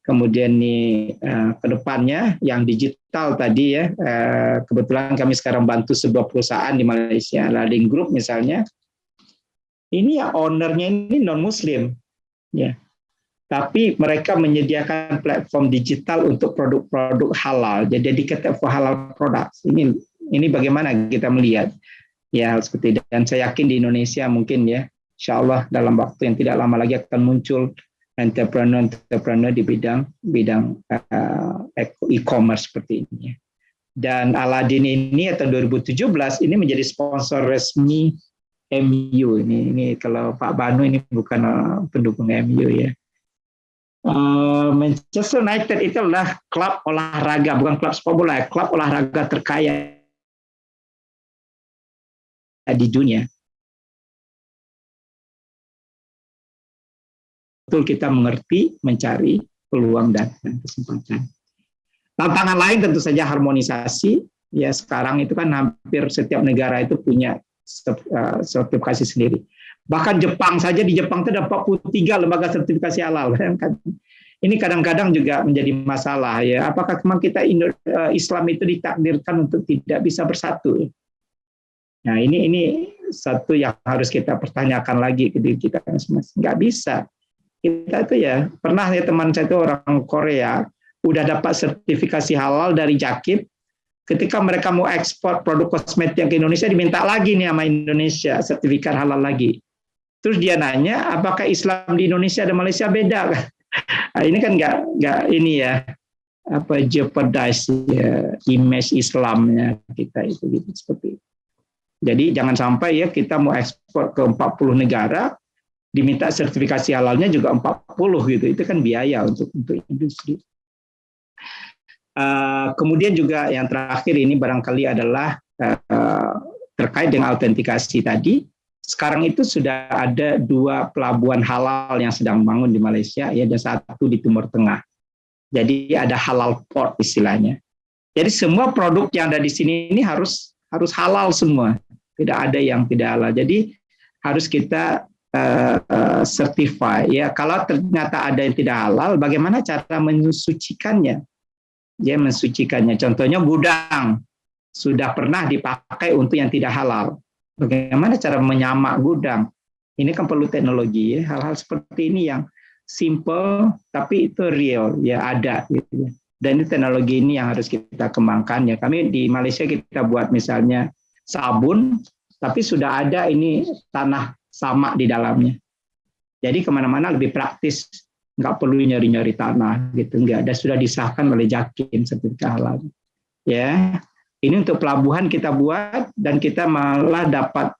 Kemudian nih ke depannya yang digital tadi ya, kebetulan kami sekarang bantu sebuah perusahaan di Malaysia, Lading Group misalnya. Ini ya ownernya ini non Muslim ya. Tapi mereka menyediakan platform digital untuk produk-produk halal, jadi dedicated for halal products. Ini bagaimana kita melihat ya seperti, dan saya yakin di Indonesia mungkin ya, insya Allah dalam waktu yang tidak lama lagi akan muncul entrepreneur di bidang e-commerce seperti ini. Dan Aladin ini tahun 2017 ini menjadi sponsor resmi MU. Ini kalau Pak Banu ini bukan pendukung MU ya. Manchester United itu adalah klub olahraga, bukan klub sepak bola, klub olahraga terkaya di dunia. Betul kita mengerti, mencari peluang dan kesempatan. Tantangan lain tentu saja harmonisasi. Ya sekarang itu kan hampir setiap negara itu punya sertifikasi sendiri. Bahkan Jepang saja, di Jepang itu ada 43 lembaga sertifikasi halal. Ini kadang-kadang juga menjadi masalah ya. Apakah memang kita Islam itu ditakdirkan untuk tidak bisa bersatu? Nah ini satu yang harus kita pertanyakan lagi ke diri kita masing-masing. Nggak bisa. Kita itu ya pernah ya, teman saya itu orang Korea udah dapat sertifikasi halal dari Jakib. Ketika mereka mau ekspor produk kosmetik ke Indonesia, diminta lagi nih sama Indonesia sertifikat halal lagi. Terus dia nanya, apakah Islam di Indonesia dan Malaysia beda? Nah, ini kan nggak ini ya, jeopardize ya, image Islamnya kita itu gitu seperti itu. Jadi jangan sampai ya kita mau ekspor ke 40 negara, diminta sertifikasi halalnya juga 40 gitu. Itu kan biaya untuk industri. Kemudian juga yang terakhir ini barangkali adalah terkait dengan autentikasi tadi. Sekarang itu sudah ada 2 pelabuhan halal yang sedang bangun di Malaysia ya, dan 1 di Timur Tengah. Jadi ada halal port istilahnya. Jadi semua produk yang ada di sini ini harus halal semua. Tidak ada yang tidak halal. Jadi harus kita certify ya. Kalau ternyata ada yang tidak halal, bagaimana cara mensucikannya? Ya, mensucikannya. Contohnya gudang sudah pernah dipakai untuk yang tidak halal. Bagaimana cara menyamak gudang? Ini kan perlu teknologi ya. Hal-hal seperti ini yang simple tapi itu real ya, ada gitu. Dan ini teknologi ini yang harus kita kembangkan ya. Kami di Malaysia kita buat misalnya sabun, tapi sudah ada ini tanah samak di dalamnya. Jadi kemana-mana lebih praktis nggak perlu nyari-nyari tanah gitu, nggak ada, sudah disahkan oleh Jakim sertifikat halal. Ya, ini untuk pelabuhan kita buat dan kita malah dapat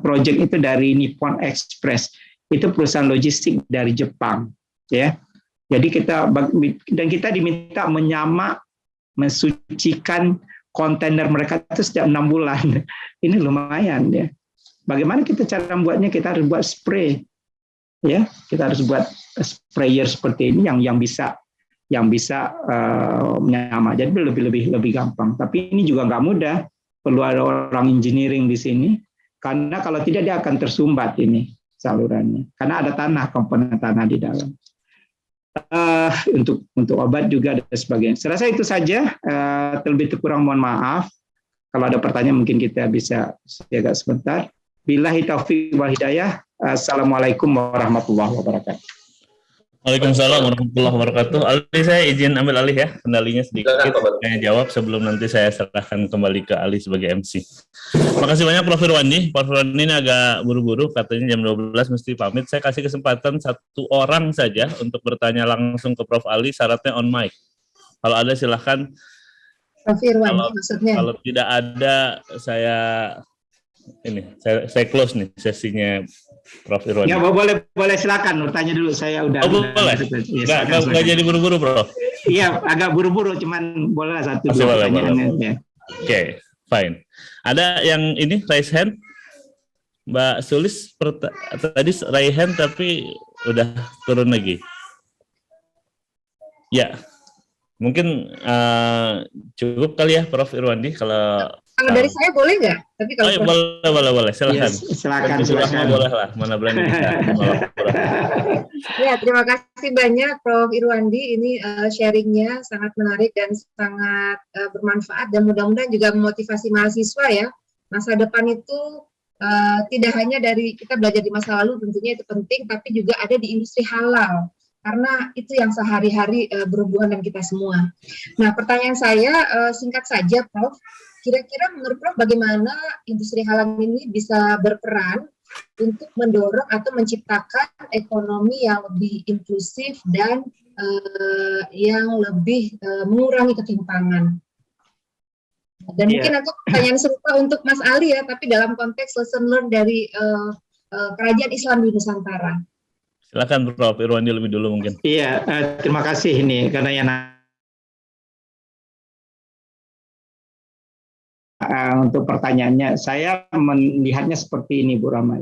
proyek itu dari Nippon Express, itu perusahaan logistik dari Jepang. Ya, jadi kita diminta mensucikan kontainer mereka itu setiap 6 bulan. Ini lumayan ya. Bagaimana kita cara membuatnya? Kita harus buat spray. Ya, kita harus buat sprayer seperti ini yang bisa menyama. Jadi lebih gampang. Tapi ini juga nggak mudah. Perlu ada orang engineering di sini. Karena kalau tidak dia akan tersumbat ini salurannya. Karena ada komponen tanah di dalam. Untuk obat juga dan sebagainya. Saya rasa itu saja. Terlebih kurang mohon maaf. Kalau ada pertanyaan mungkin kita bisa agak sebentar. Billahi taufiq wal hidayah. Assalamualaikum warahmatullahi wabarakatuh. Waalaikumsalam warahmatullahi wabarakatuh. Ali, saya izin ambil alih ya, kendalinya sedikit. Saya jawab sebelum nanti saya serahkan kembali ke Ali sebagai MC. Makasih banyak Prof. Irwandi. Prof. Irwandi ini agak buru-buru, katanya jam 12 mesti pamit. Saya kasih kesempatan 1 orang saja untuk bertanya langsung ke Prof. Ali, syaratnya on mic. Kalau ada silahkan. Prof. Irwandi maksudnya. Kalau tidak ada, saya close nih sesinya Prof. Irwandi. Ya, boleh silakan bertanya dulu. Saya udah. Boleh. Nggak jadi buru-buru, Bro. Iya, agak buru-buru, cuman boleh 1-2 pertanyaan. Ya. Oke, fine. Ada yang ini raise hand? Mbak Sulis tadi raise hand tapi udah turun lagi. Ya, mungkin cukup kali ya Prof. Irwandi kalau dari saya boleh nggak? Tapi kalau boleh, silakan. Yes, silakan. Boleh lah, mana berani bisa. Ya, terima kasih banyak Prof. Irwandi. Ini sharingnya sangat menarik dan sangat bermanfaat dan mudah-mudahan juga memotivasi mahasiswa ya. Masa depan itu tidak hanya dari kita belajar di masa lalu, tentunya itu penting, tapi juga ada di industri halal. Karena itu yang sehari-hari berhubungan dengan kita semua. Nah, pertanyaan saya singkat saja, Prof. Kira-kira menurut Prof bagaimana industri halal ini bisa berperan untuk mendorong atau menciptakan ekonomi yang lebih inklusif dan yang lebih mengurangi ketimpangan? Dan mungkin aku pertanyaan serupa untuk Mas Ali ya, tapi dalam konteks lesson learned dari kerajaan Islam di Nusantara. Silakan Prof. Irwandi lebih dulu mungkin. Iya, terima kasih ini karena yang untuk pertanyaannya, saya melihatnya seperti ini, Bu Rama.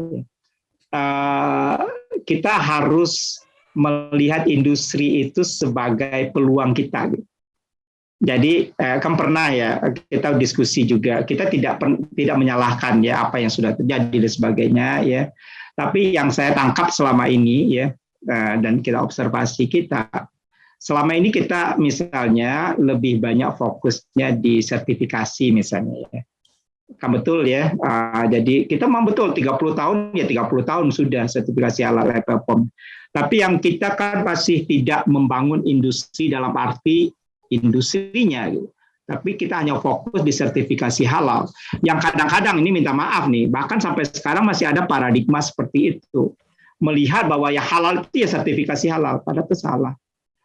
Kita harus melihat industri itu sebagai peluang kita. Jadi kan pernah ya kita diskusi juga, kita tidak menyalahkan ya apa yang sudah terjadi dan sebagainya ya. Tapi yang saya tangkap selama ini ya dan kita observasi selama ini kita misalnya lebih banyak fokusnya di sertifikasi misalnya ya. Kan betul ya. Jadi kita memang betul 30 tahun ya 30 tahun sudah sertifikasi halal BPOM. Tapi yang kita kan masih tidak membangun industri dalam arti industrinya gitu. Tapi kita hanya fokus di sertifikasi halal. Yang kadang-kadang ini minta maaf nih, bahkan sampai sekarang masih ada paradigma seperti itu. Melihat bahwa ya halal itu ya sertifikasi halal, padahal itu salah.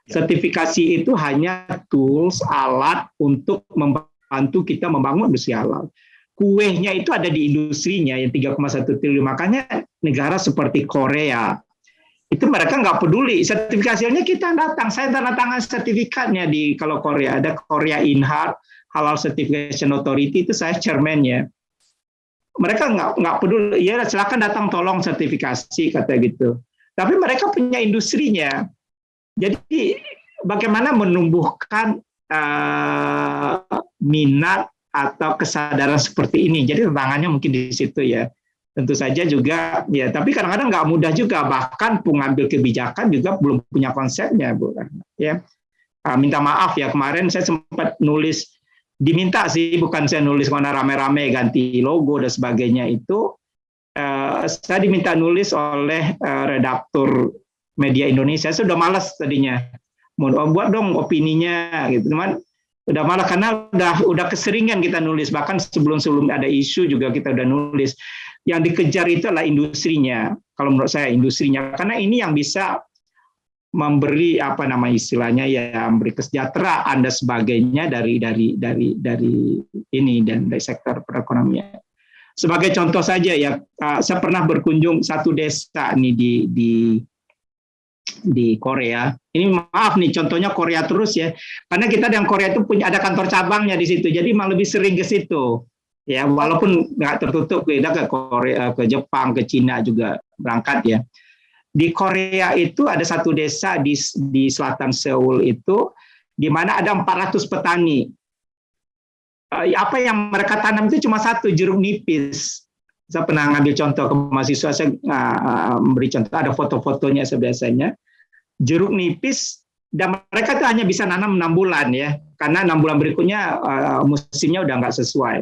Sertifikasi itu hanya tools, alat untuk membantu kita membangun industri halal. Kuehnya itu ada di industrinya yang 3,1 triliun. Makanya negara seperti Korea, itu mereka nggak peduli. Sertifikasinya kita datang, saya tanda tangan sertifikatnya kalau Korea. Ada Korea Inhart, Halal Certification Authority, itu saya chairman-nya. Mereka nggak peduli, ya silakan datang tolong sertifikasi, kata gitu. Tapi mereka punya industrinya. Jadi bagaimana menumbuhkan minat atau kesadaran seperti ini. Jadi tantangannya mungkin di situ ya. Tentu saja juga ya, tapi kadang-kadang nggak mudah juga, bahkan pengambil kebijakan juga belum punya konsepnya, Bu. Ya, minta maaf ya, kemarin saya sempat nulis, diminta sih, bukan saya nulis mana rame-rame ganti logo dan sebagainya itu, saya diminta nulis oleh redaktur media Indonesia. Saya sudah malas tadinya, mau buat dong opininya, gitu, teman. Udah malah karena udah keseringan kita nulis, bahkan sebelum ada isu juga kita udah nulis. Yang dikejar itu adalah industrinya, kalau menurut saya industrinya, karena ini yang bisa memberi istilahnya ya, memberi kesejahteraan dan sebagainya dari ini dan dari sektor perekonomian. Sebagai contoh saja ya, saya pernah berkunjung satu desa nih di Korea. Ini maaf nih, contohnya Korea terus ya, karena kita dengan Korea itu ada kantor cabangnya di situ, jadi malah lebih sering ke situ. Ya, walaupun nggak tertutup, kita ke Korea, ke Jepang, ke Cina juga berangkat ya. Di Korea itu ada satu desa di selatan Seoul itu, di mana ada 400 petani. Apa yang mereka tanam itu cuma satu, jeruk nipis. Saya pernah ngambil contoh ke mahasiswa, saya memberi contoh, ada foto-fotonya biasanya. Jeruk nipis, dan mereka itu hanya bisa nanam 6 bulan ya, karena 6 bulan berikutnya musimnya udah nggak sesuai.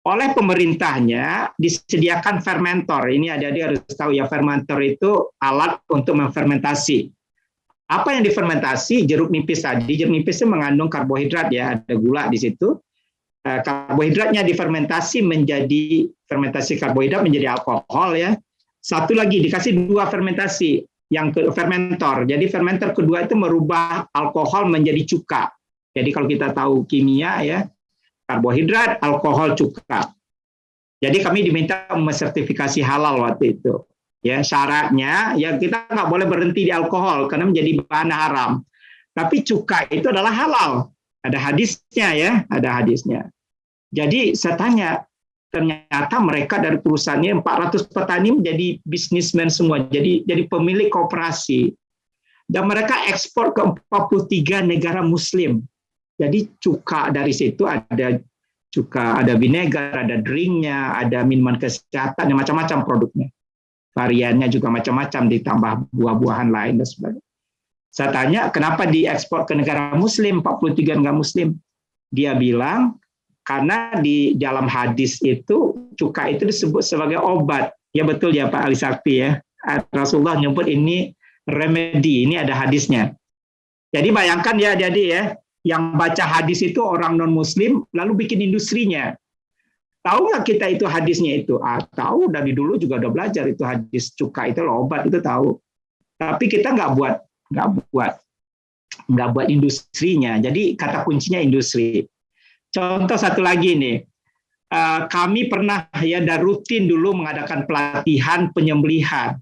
Oleh pemerintahnya disediakan fermentor. Ini adik-adik harus tahu ya, fermentor itu alat untuk memfermentasi. Apa yang difermentasi? Jeruk nipis tadi. Jeruk nipis itu mengandung karbohidrat ya, ada gula di situ. Karbohidratnya difermentasi menjadi karbohidrat menjadi alkohol ya. Satu lagi dikasih 2 fermentasi yang fermentor. Jadi fermentor kedua itu merubah alkohol menjadi cuka. Jadi kalau kita tahu kimia ya, karbohidrat, alkohol, cuka. Jadi kami diminta mensertifikasi halal waktu itu. Ya, syaratnya ya kita nggak boleh berhenti di alkohol karena menjadi bahan haram. Tapi cuka itu adalah halal. Ada hadisnya ya, ada hadisnya. Jadi saya tanya, ternyata mereka dari perusahaannya 400 petani menjadi bisnismen semua, jadi pemilik koperasi. Dan mereka ekspor ke 43 negara muslim. Jadi cuka dari situ ada cuka, ada vinegar, ada drinknya, ada minuman kesehatan, macam-macam produknya. Variannya juga macam-macam, ditambah buah-buahan lain dan sebagainya. Saya tanya, kenapa diekspor ke negara muslim, 43 negara muslim? Dia bilang, karena di dalam hadis itu, cuka itu disebut sebagai obat. Ya betul ya Pak Ali Sakti ya. Rasulullah nyebut ini remedi, ini ada hadisnya. Jadi bayangkan ya adik-adik ya, yang baca hadis itu orang non-muslim, lalu bikin industrinya. Tahu nggak kita itu hadisnya itu? Tahu, dari dulu juga udah belajar itu hadis cuka itu loh, obat itu tahu. Tapi kita nggak buat industrinya. Jadi kata kuncinya industri. Contoh satu lagi nih, kami pernah ya rutin dulu mengadakan pelatihan penyembelihan.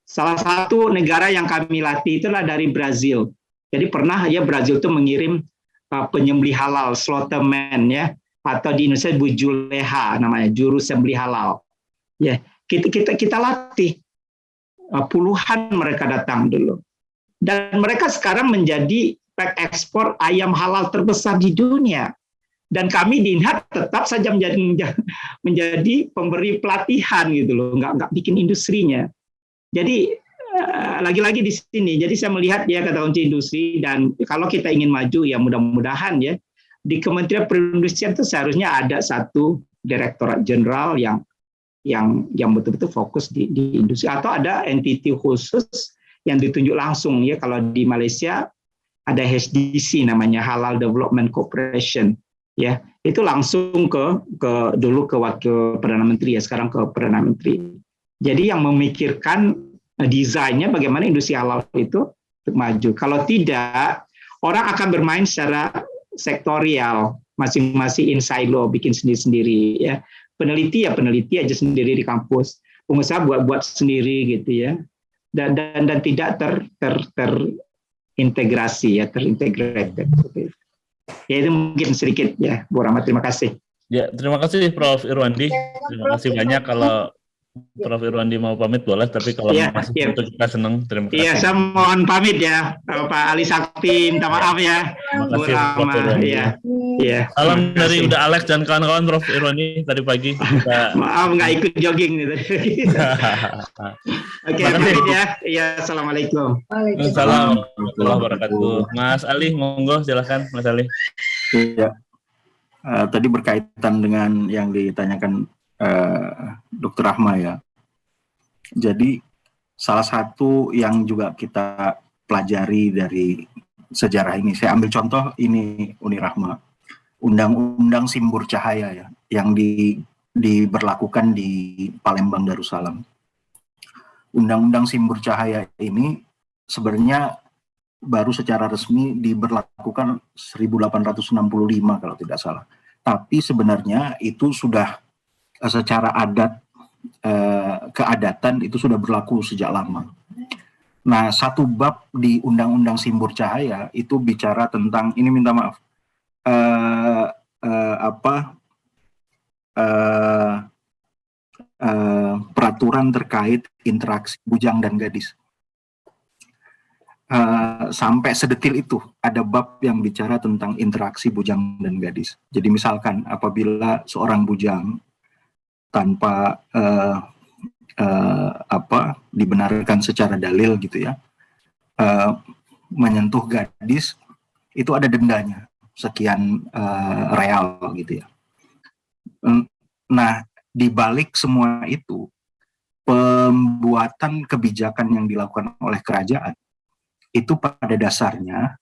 Salah satu negara yang kami latih itulah dari Brazil. Jadi pernah ya Brazil itu mengirim penyembelih halal, slaughterman ya, atau di Indonesia Bu Juleha namanya, juru sembelih halal. Ya, kita latih. Puluhan mereka datang dulu. Dan mereka sekarang menjadi ekspor ayam halal terbesar di dunia. Dan kami di INHAT tetap saja menjadi pemberi pelatihan gitu loh, nggak bikin industrinya. Jadi lagi-lagi di sini, jadi saya melihat ya kata kunci industri, dan kalau kita ingin maju ya mudah-mudahan ya di Kementerian Perindustrian itu seharusnya ada satu direktorat jenderal yang betul-betul fokus di industri, atau ada entiti khusus yang ditunjuk langsung ya. Kalau di Malaysia ada HDC namanya, Halal Development Corporation ya, itu langsung dulu ke wakil Perdana Menteri ya, sekarang ke Perdana Menteri. Jadi yang memikirkan desainnya bagaimana industri halal itu maju. Kalau tidak, orang akan bermain secara sektorial, masing-masing in silo, bikin sendiri-sendiri ya. Peneliti aja sendiri di kampus, pengusaha buat sendiri gitu ya. Dan tidak terintegrasi ya, terintegrated. Ya itu mungkin sedikit ya, Bu Rahmat, terima kasih. Ya, terima kasih Prof. Irwandi. Terima kasih banyak. Kalau Prof. Irwandi mau pamit boleh, tapi kalau masih itu kita senang. Terima kasih. Iya, saya mohon pamit ya, Pak Ali Sakti, minta maaf ya. Terima kasih Prof. Irwandi. Iya. Salam dari Uda Alex dan kawan-kawan Prof. Irwandi tadi pagi. Maaf nggak ikut jogging nih tadi. Oke, pamit ya. Iya, assalamualaikum. Waalaikumsalam warahmatullahi wabarakatuh. Mas Ali, monggo silakan Mas Ali. Iya. Tadi berkaitan dengan yang ditanyakan Dr. Rahma ya. Jadi salah satu yang juga kita pelajari dari sejarah ini, saya ambil contoh ini Uni Rahma, Undang-Undang Simbur Cahaya ya, yang diberlakukan di Palembang Darussalam. Undang-Undang Simbur Cahaya ini sebenarnya baru secara resmi diberlakukan 1865 kalau tidak salah. Tapi sebenarnya itu sudah secara keadatan itu sudah berlaku sejak lama. Nah, satu bab di Undang-Undang Simbur Cahaya itu bicara tentang, ini minta maaf, peraturan terkait interaksi bujang dan gadis. Sampai sedetil itu ada bab yang bicara tentang interaksi bujang dan gadis. Jadi misalkan apabila seorang bujang tanpa dibenarkan secara dalil gitu ya, menyentuh gadis, itu ada dendanya sekian real gitu ya. Nah, di balik semua itu, pembuatan kebijakan yang dilakukan oleh kerajaan itu pada dasarnya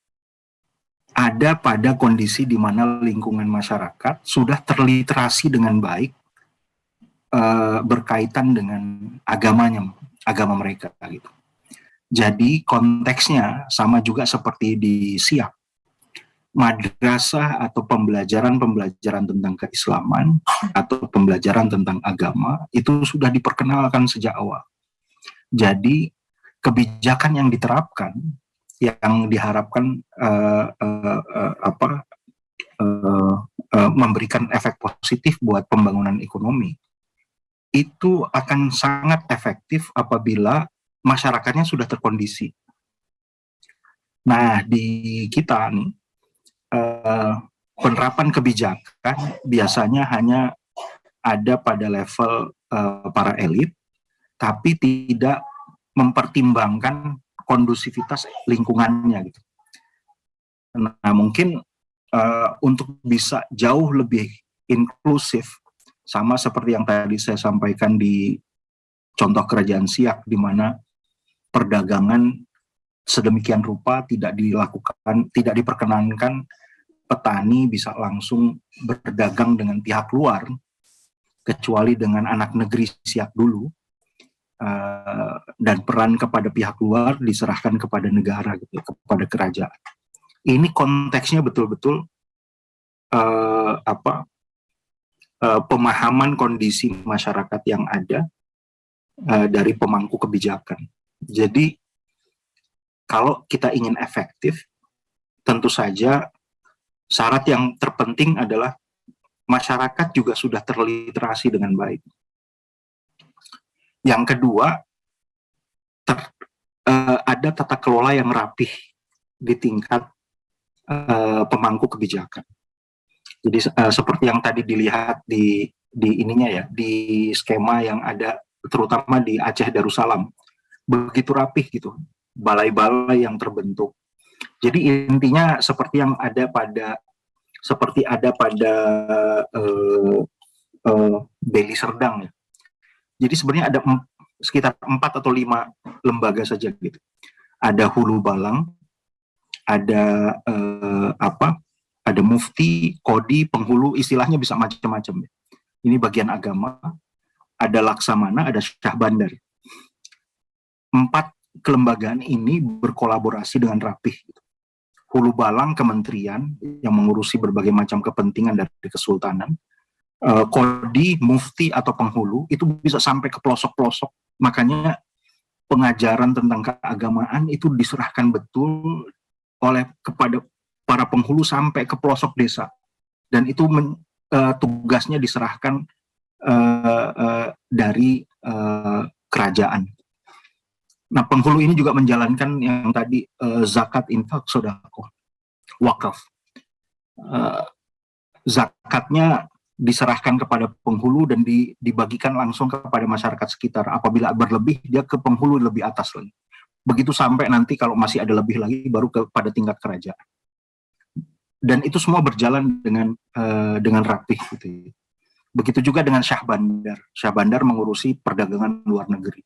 ada pada kondisi di mana lingkungan masyarakat sudah terliterasi dengan baik berkaitan dengan agama mereka gitu. Jadi konteksnya sama juga seperti di Siak. Madrasah atau pembelajaran tentang keislaman atau pembelajaran tentang agama itu sudah diperkenalkan sejak awal. Jadi kebijakan yang diterapkan yang diharapkan memberikan efek positif buat pembangunan ekonomi itu akan sangat efektif apabila masyarakatnya sudah terkondisi. Nah, di kita nih, penerapan kebijakan biasanya hanya ada pada level para elit, tapi tidak mempertimbangkan kondusivitas lingkungannya gitu. Nah, mungkin untuk bisa jauh lebih inklusif, sama seperti yang tadi saya sampaikan di contoh kerajaan Siak, di mana perdagangan sedemikian rupa tidak diperkenankan petani bisa langsung berdagang dengan pihak luar, kecuali dengan anak negeri Siak dulu, dan peran kepada pihak luar diserahkan kepada negara, gitu, kepada kerajaan. Ini konteksnya betul-betul pemahaman kondisi masyarakat yang ada dari pemangku kebijakan. Jadi kalau kita ingin efektif, tentu saja syarat yang terpenting adalah masyarakat juga sudah terliterasi dengan baik. Yang kedua, ada tata kelola yang rapih di tingkat pemangku kebijakan. Jadi seperti yang tadi dilihat di ininya ya, di skema yang ada terutama di Aceh Darussalam, begitu rapih gitu, balai-balai yang terbentuk. Jadi intinya seperti yang ada pada Deli Serdang ya. Jadi sebenarnya ada sekitar 4 atau 5 lembaga saja gitu. Ada Hulu Balang, ada ada mufti, kodi, penghulu, istilahnya bisa macam-macam. Ini bagian agama, ada laksamana, ada syah bandar. 4 kelembagaan ini berkolaborasi dengan rapih. Hulu Balang kementerian yang mengurusi berbagai macam kepentingan dari kesultanan. Kodi, mufti atau penghulu itu bisa sampai ke pelosok-pelosok. Makanya pengajaran tentang keagamaan itu diserahkan betul kepada para penghulu sampai ke pelosok desa, dan itu tugasnya diserahkan dari kerajaan. Nah, penghulu ini juga menjalankan yang tadi zakat, infak, sedekah, wakaf. Zakatnya diserahkan kepada penghulu dan dibagikan langsung kepada masyarakat sekitar. Apabila berlebih, dia ke penghulu lebih atas lagi. Begitu sampai nanti kalau masih ada lebih lagi, baru kepada tingkat kerajaan. Dan itu semua berjalan dengan rapih gitu. Begitu juga dengan Syah Bandar. Syah Bandar mengurusi perdagangan luar negeri.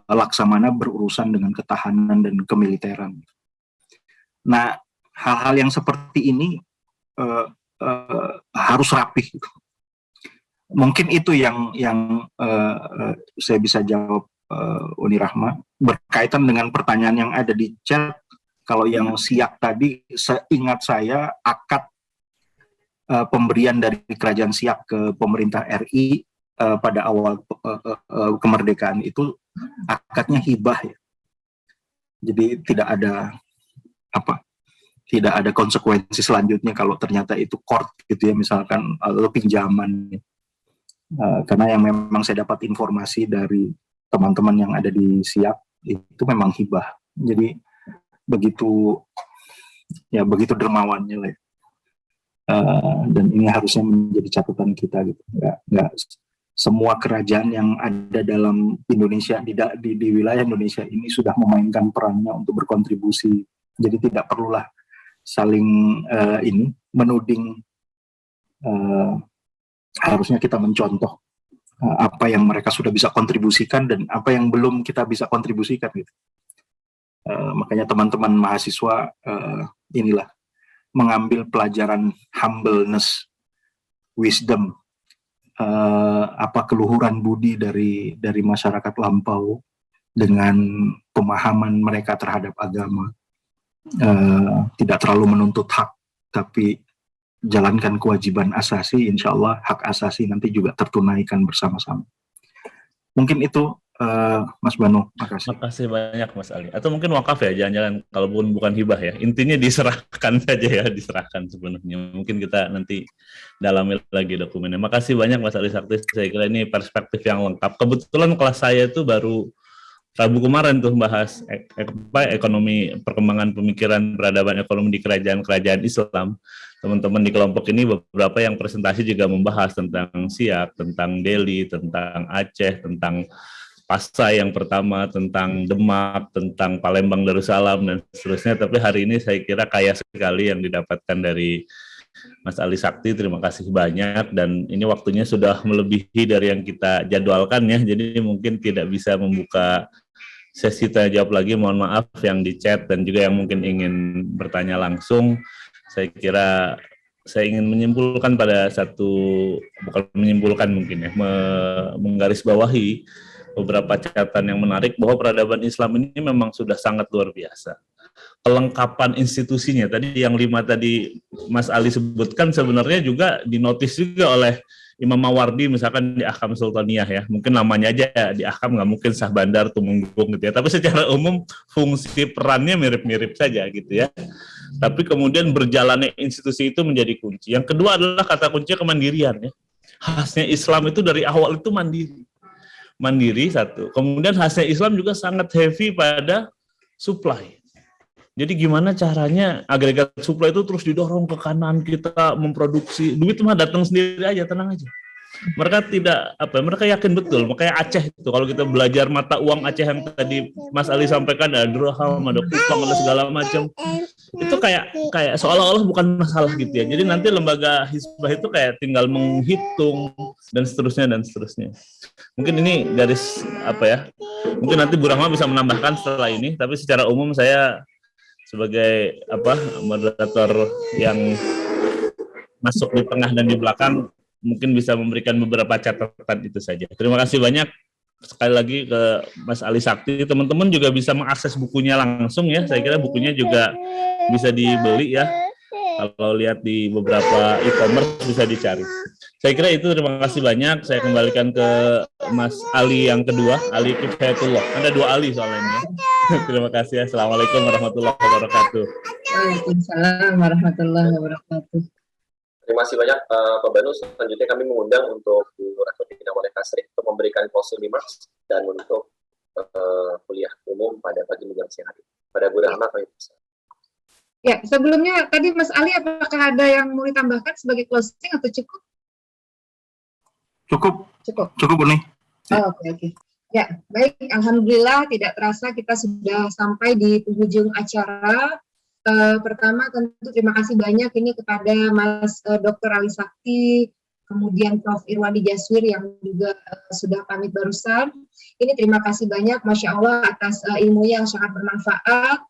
Laksamana berurusan dengan ketahanan dan kemiliteran. Nah, hal-hal yang seperti ini harus rapih. Gitu. Mungkin itu yang saya bisa jawab Uni Rahma, berkaitan dengan pertanyaan yang ada di chat. Kalau yang SIAK tadi, seingat saya akad pemberian dari kerajaan SIAK ke pemerintah RI pada awal kemerdekaan itu akadnya hibah ya. Jadi tidak ada konsekuensi selanjutnya kalau ternyata itu court gitu ya, misalkan atau pinjaman. Karena yang memang saya dapat informasi dari teman-teman yang ada di SIAK itu memang hibah. Jadi begitu dermawannya lah. Dan ini harusnya menjadi catatan kita gitu. Nggak semua kerajaan yang ada dalam Indonesia di wilayah Indonesia ini sudah memainkan perannya untuk berkontribusi. Jadi tidak perlulah saling menuding. Harusnya kita mencontoh apa yang mereka sudah bisa kontribusikan dan apa yang belum kita bisa kontribusikan gitu. Makanya teman-teman mahasiswa inilah mengambil pelajaran humbleness, wisdom, keluhuran budi dari masyarakat lampau dengan pemahaman mereka terhadap agama, tidak terlalu menuntut hak, tapi jalankan kewajiban asasi, insya Allah hak asasi nanti juga tertunaikan bersama-sama. Mungkin itu Mas Banu, makasih. Makasih banyak Mas Ali. Atau mungkin wakaf ya, jangan-jangan kalau bukan hibah ya. Intinya diserahkan saja ya, diserahkan sepenuhnya. Mungkin kita nanti dalami lagi dokumennya. Makasih banyak Mas Ali Sakti. Saya kira ini perspektif yang lengkap. Kebetulan kelas saya itu baru Rabu kemarin tuh bahas ekonomi, perkembangan pemikiran peradaban ekonomi di kerajaan-kerajaan Islam. Teman-teman di kelompok ini beberapa yang presentasi juga membahas tentang SIAK, tentang Delhi, tentang Aceh, tentang Pasai yang pertama, tentang Demak, tentang Palembang Darussalam, dan seterusnya. Tapi hari ini saya kira kaya sekali yang didapatkan dari Mas Ali Sakti. Terima kasih banyak, dan ini waktunya sudah melebihi dari yang kita jadwalkan ya, jadi mungkin tidak bisa membuka sesi tanya jawab lagi. Mohon maaf yang di chat dan juga yang mungkin ingin bertanya langsung. Saya kira saya ingin menyimpulkan pada menggarisbawahi beberapa catatan yang menarik bahwa peradaban Islam ini memang sudah sangat luar biasa. Kelengkapan institusinya, tadi yang 5 tadi Mas Ali sebutkan, sebenarnya juga dinotis juga oleh Imam Mawardi misalkan di Ahkam Sultaniyah ya. Mungkin namanya aja di Ahkam nggak mungkin Sah Bandar, Tumenggung gitu ya. Tapi secara umum fungsi perannya mirip-mirip saja gitu ya. Tapi kemudian berjalannya institusi itu menjadi kunci. Yang kedua adalah kata kuncinya kemandirian ya. Khasnya Islam itu dari awal itu mandiri satu. Kemudian khasnya Islam juga sangat heavy pada supply. Jadi gimana caranya agregat supply itu terus didorong ke kanan, kita memproduksi, duit mah datang sendiri aja, tenang aja. Mereka mereka yakin betul. Makanya Aceh itu, kalau kita belajar mata uang Aceh yang tadi Mas Ali sampaikan, ada dirham, ada kupang, ada segala macam. Itu kayak seolah-olah bukan masalah gitu ya. Jadi nanti lembaga Hizbah itu kayak tinggal menghitung dan seterusnya. Mungkin ini garis mungkin nanti Bu Rahma bisa menambahkan setelah ini, tapi secara umum saya sebagai moderator yang masuk di tengah dan di belakang mungkin bisa memberikan beberapa catatan itu saja. Terima kasih banyak sekali lagi ke Mas Ali Sakti. Teman-teman juga bisa mengakses bukunya langsung ya. Saya kira bukunya juga bisa dibeli ya. Kalau lihat di beberapa e-commerce bisa dicari. Saya kira itu, terima kasih banyak. Saya kembalikan ke Mas Ali yang kedua, Ali Kifayatullah. Ada 2 Ali soalnya. Terima kasih. Assalamualaikum warahmatullahi wabarakatuh. Waalaikumsalam warahmatullahi wabarakatuh. Terima kasih banyak Pak Banu. Selanjutnya kami mengundang untuk Bu Rahmatina Waleh Kasri untuk memberikan closing remarks dan untuk kuliah umum pada pagi menjelang siang hari. Pada Bu Rahma kami bisa. Ya, sebelumnya tadi Mas Ali, apakah ada yang mau ditambahkan sebagai closing atau cukup? Cukup Bu nih. Oke. Ya, baik. Alhamdulillah tidak terasa kita sudah sampai di penghujung acara. Pertama tentu terima kasih banyak ini kepada Mas Dr. Ali Sakti, kemudian Prof. Irwandi Jaswir yang juga sudah pamit barusan. Ini terima kasih banyak, Masya Allah, atas ilmu yang sangat bermanfaat.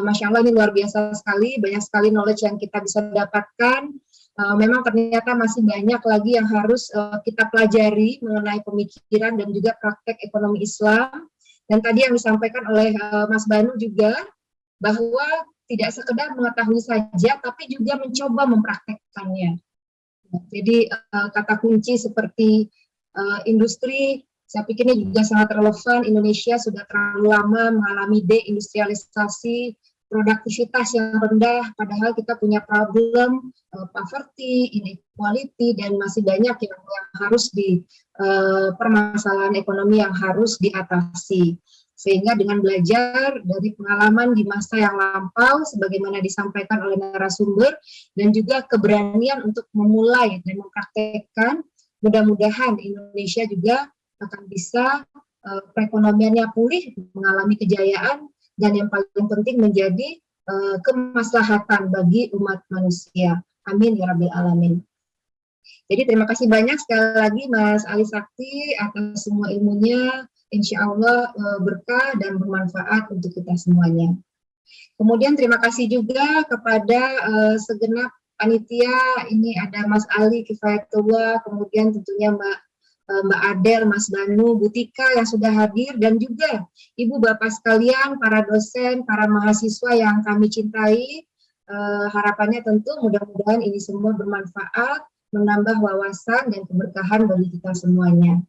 Masya Allah, ini luar biasa sekali, banyak sekali knowledge yang kita bisa dapatkan. memang ternyata masih banyak lagi yang harus kita pelajari mengenai pemikiran dan juga praktek ekonomi Islam. Dan tadi yang disampaikan oleh Mas Banu juga, bahwa tidak sekedar mengetahui saja, tapi juga mencoba mempraktekkannya. Jadi kata kunci seperti industri, saya pikir ini juga sangat relevan. Indonesia sudah terlalu lama mengalami deindustrialisasi, produktivitas yang rendah, padahal kita punya problem poverty, inequality, dan masih banyak yang harus permasalahan ekonomi yang harus diatasi. Sehingga dengan belajar dari pengalaman di masa yang lampau, sebagaimana disampaikan oleh narasumber, dan juga keberanian untuk memulai dan mempraktekkan, mudah-mudahan Indonesia juga akan bisa perekonomiannya pulih, mengalami kejayaan, dan yang paling penting menjadi kemaslahatan bagi umat manusia. Amin ya Rabbil Alamin. Jadi terima kasih banyak sekali lagi Mas Ali Sakti atas semua ilmunya. Insya Allah berkah dan bermanfaat untuk kita semuanya. Kemudian terima kasih juga kepada segenap panitia. Ini ada Mas Ali Kifayatullah, kemudian tentunya Mbak Adel, Mas Banu, Bu Tika yang sudah hadir, dan juga Ibu Bapak sekalian, para dosen, para mahasiswa yang kami cintai. Harapannya tentu mudah-mudahan ini semua bermanfaat, menambah wawasan dan keberkahan bagi kita semuanya.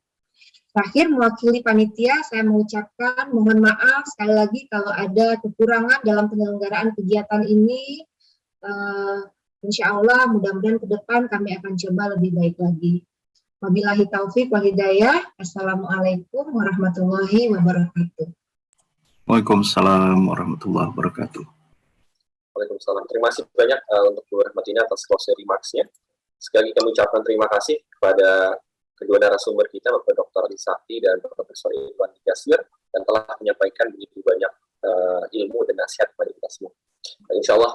Terakhir, mewakili panitia, saya mengucapkan mohon maaf sekali lagi kalau ada kekurangan dalam penyelenggaraan kegiatan ini. Insya Allah mudah-mudahan ke depan kami akan coba lebih baik lagi. Wabillahi taufik wal hidayah. Assalamualaikum warahmatullahi wabarakatuh. Waalaikumsalam warahmatullahi wabarakatuh. Waalaikumsalam. Terima kasih banyak untuk Bu Rahmatina atas closing remarks-nya. Sekali lagi kami ucapkan terima kasih kepada kedua narasumber kita, Bapak Dr. Ali Sakti dan Profesor Irwandi Yasir, dan telah menyampaikan begitu banyak ilmu dan nasihat kepada kita semua. Insya Allah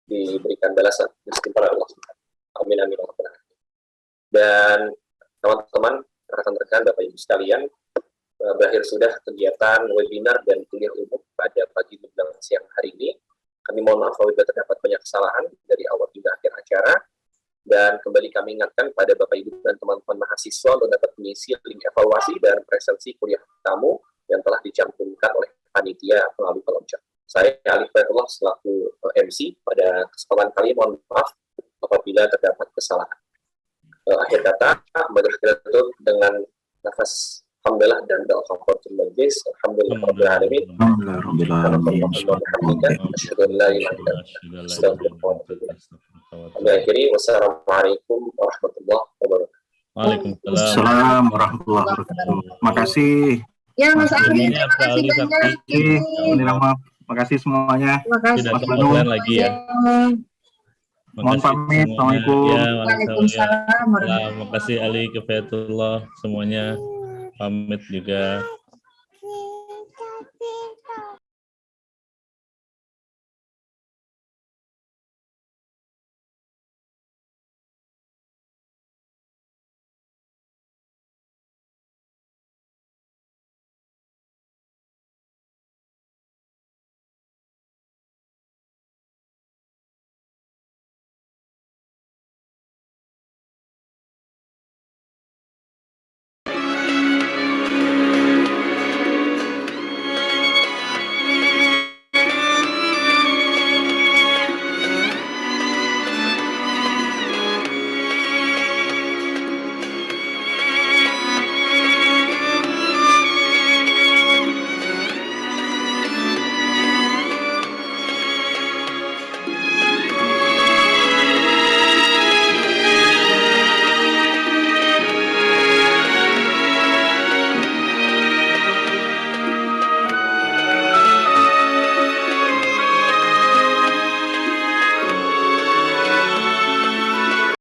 diberikan balasan istighfar Allah. Amin amin. Dan teman-teman, rekan-rekan, Bapak Ibu sekalian, berakhir sudah kegiatan webinar dan kuliah umum pada pagi menjelang siang hari ini. Kami mohon maaf apabila terdapat banyak kesalahan dari awal hingga akhir acara. Dan kembali kami ingatkan pada Bapak Ibu dan teman-teman mahasiswa untuk dapat mengisi link evaluasi dan presensi kuliah tamu yang telah dicantumkan oleh panitia melalui kolom chat. Saya Alif Baitullah selaku MC pada kesempatan kali mohon maaf apabila terdapat kesalahan. Akhir kata, berakhir tutup dengan nafas alhamdulillah dan doa kafaratul majlis. Alhamdulillah rabbil alamin. Akhiri wassalamualaikum warahmatullahi wabarakatuh. Waalaikumsalam warahmatullahi wabarakatuh. Terima kasih. Ya Mas Ali, terima kasih banyak. Terima kasih semuanya. Terima kasih. Tidak kemudian lagi ya. Mohon pamit. Assalamualaikum. Ya, Waalaikumsalam. Terima kasih Ali Kifayatullah semuanya. Pamit juga.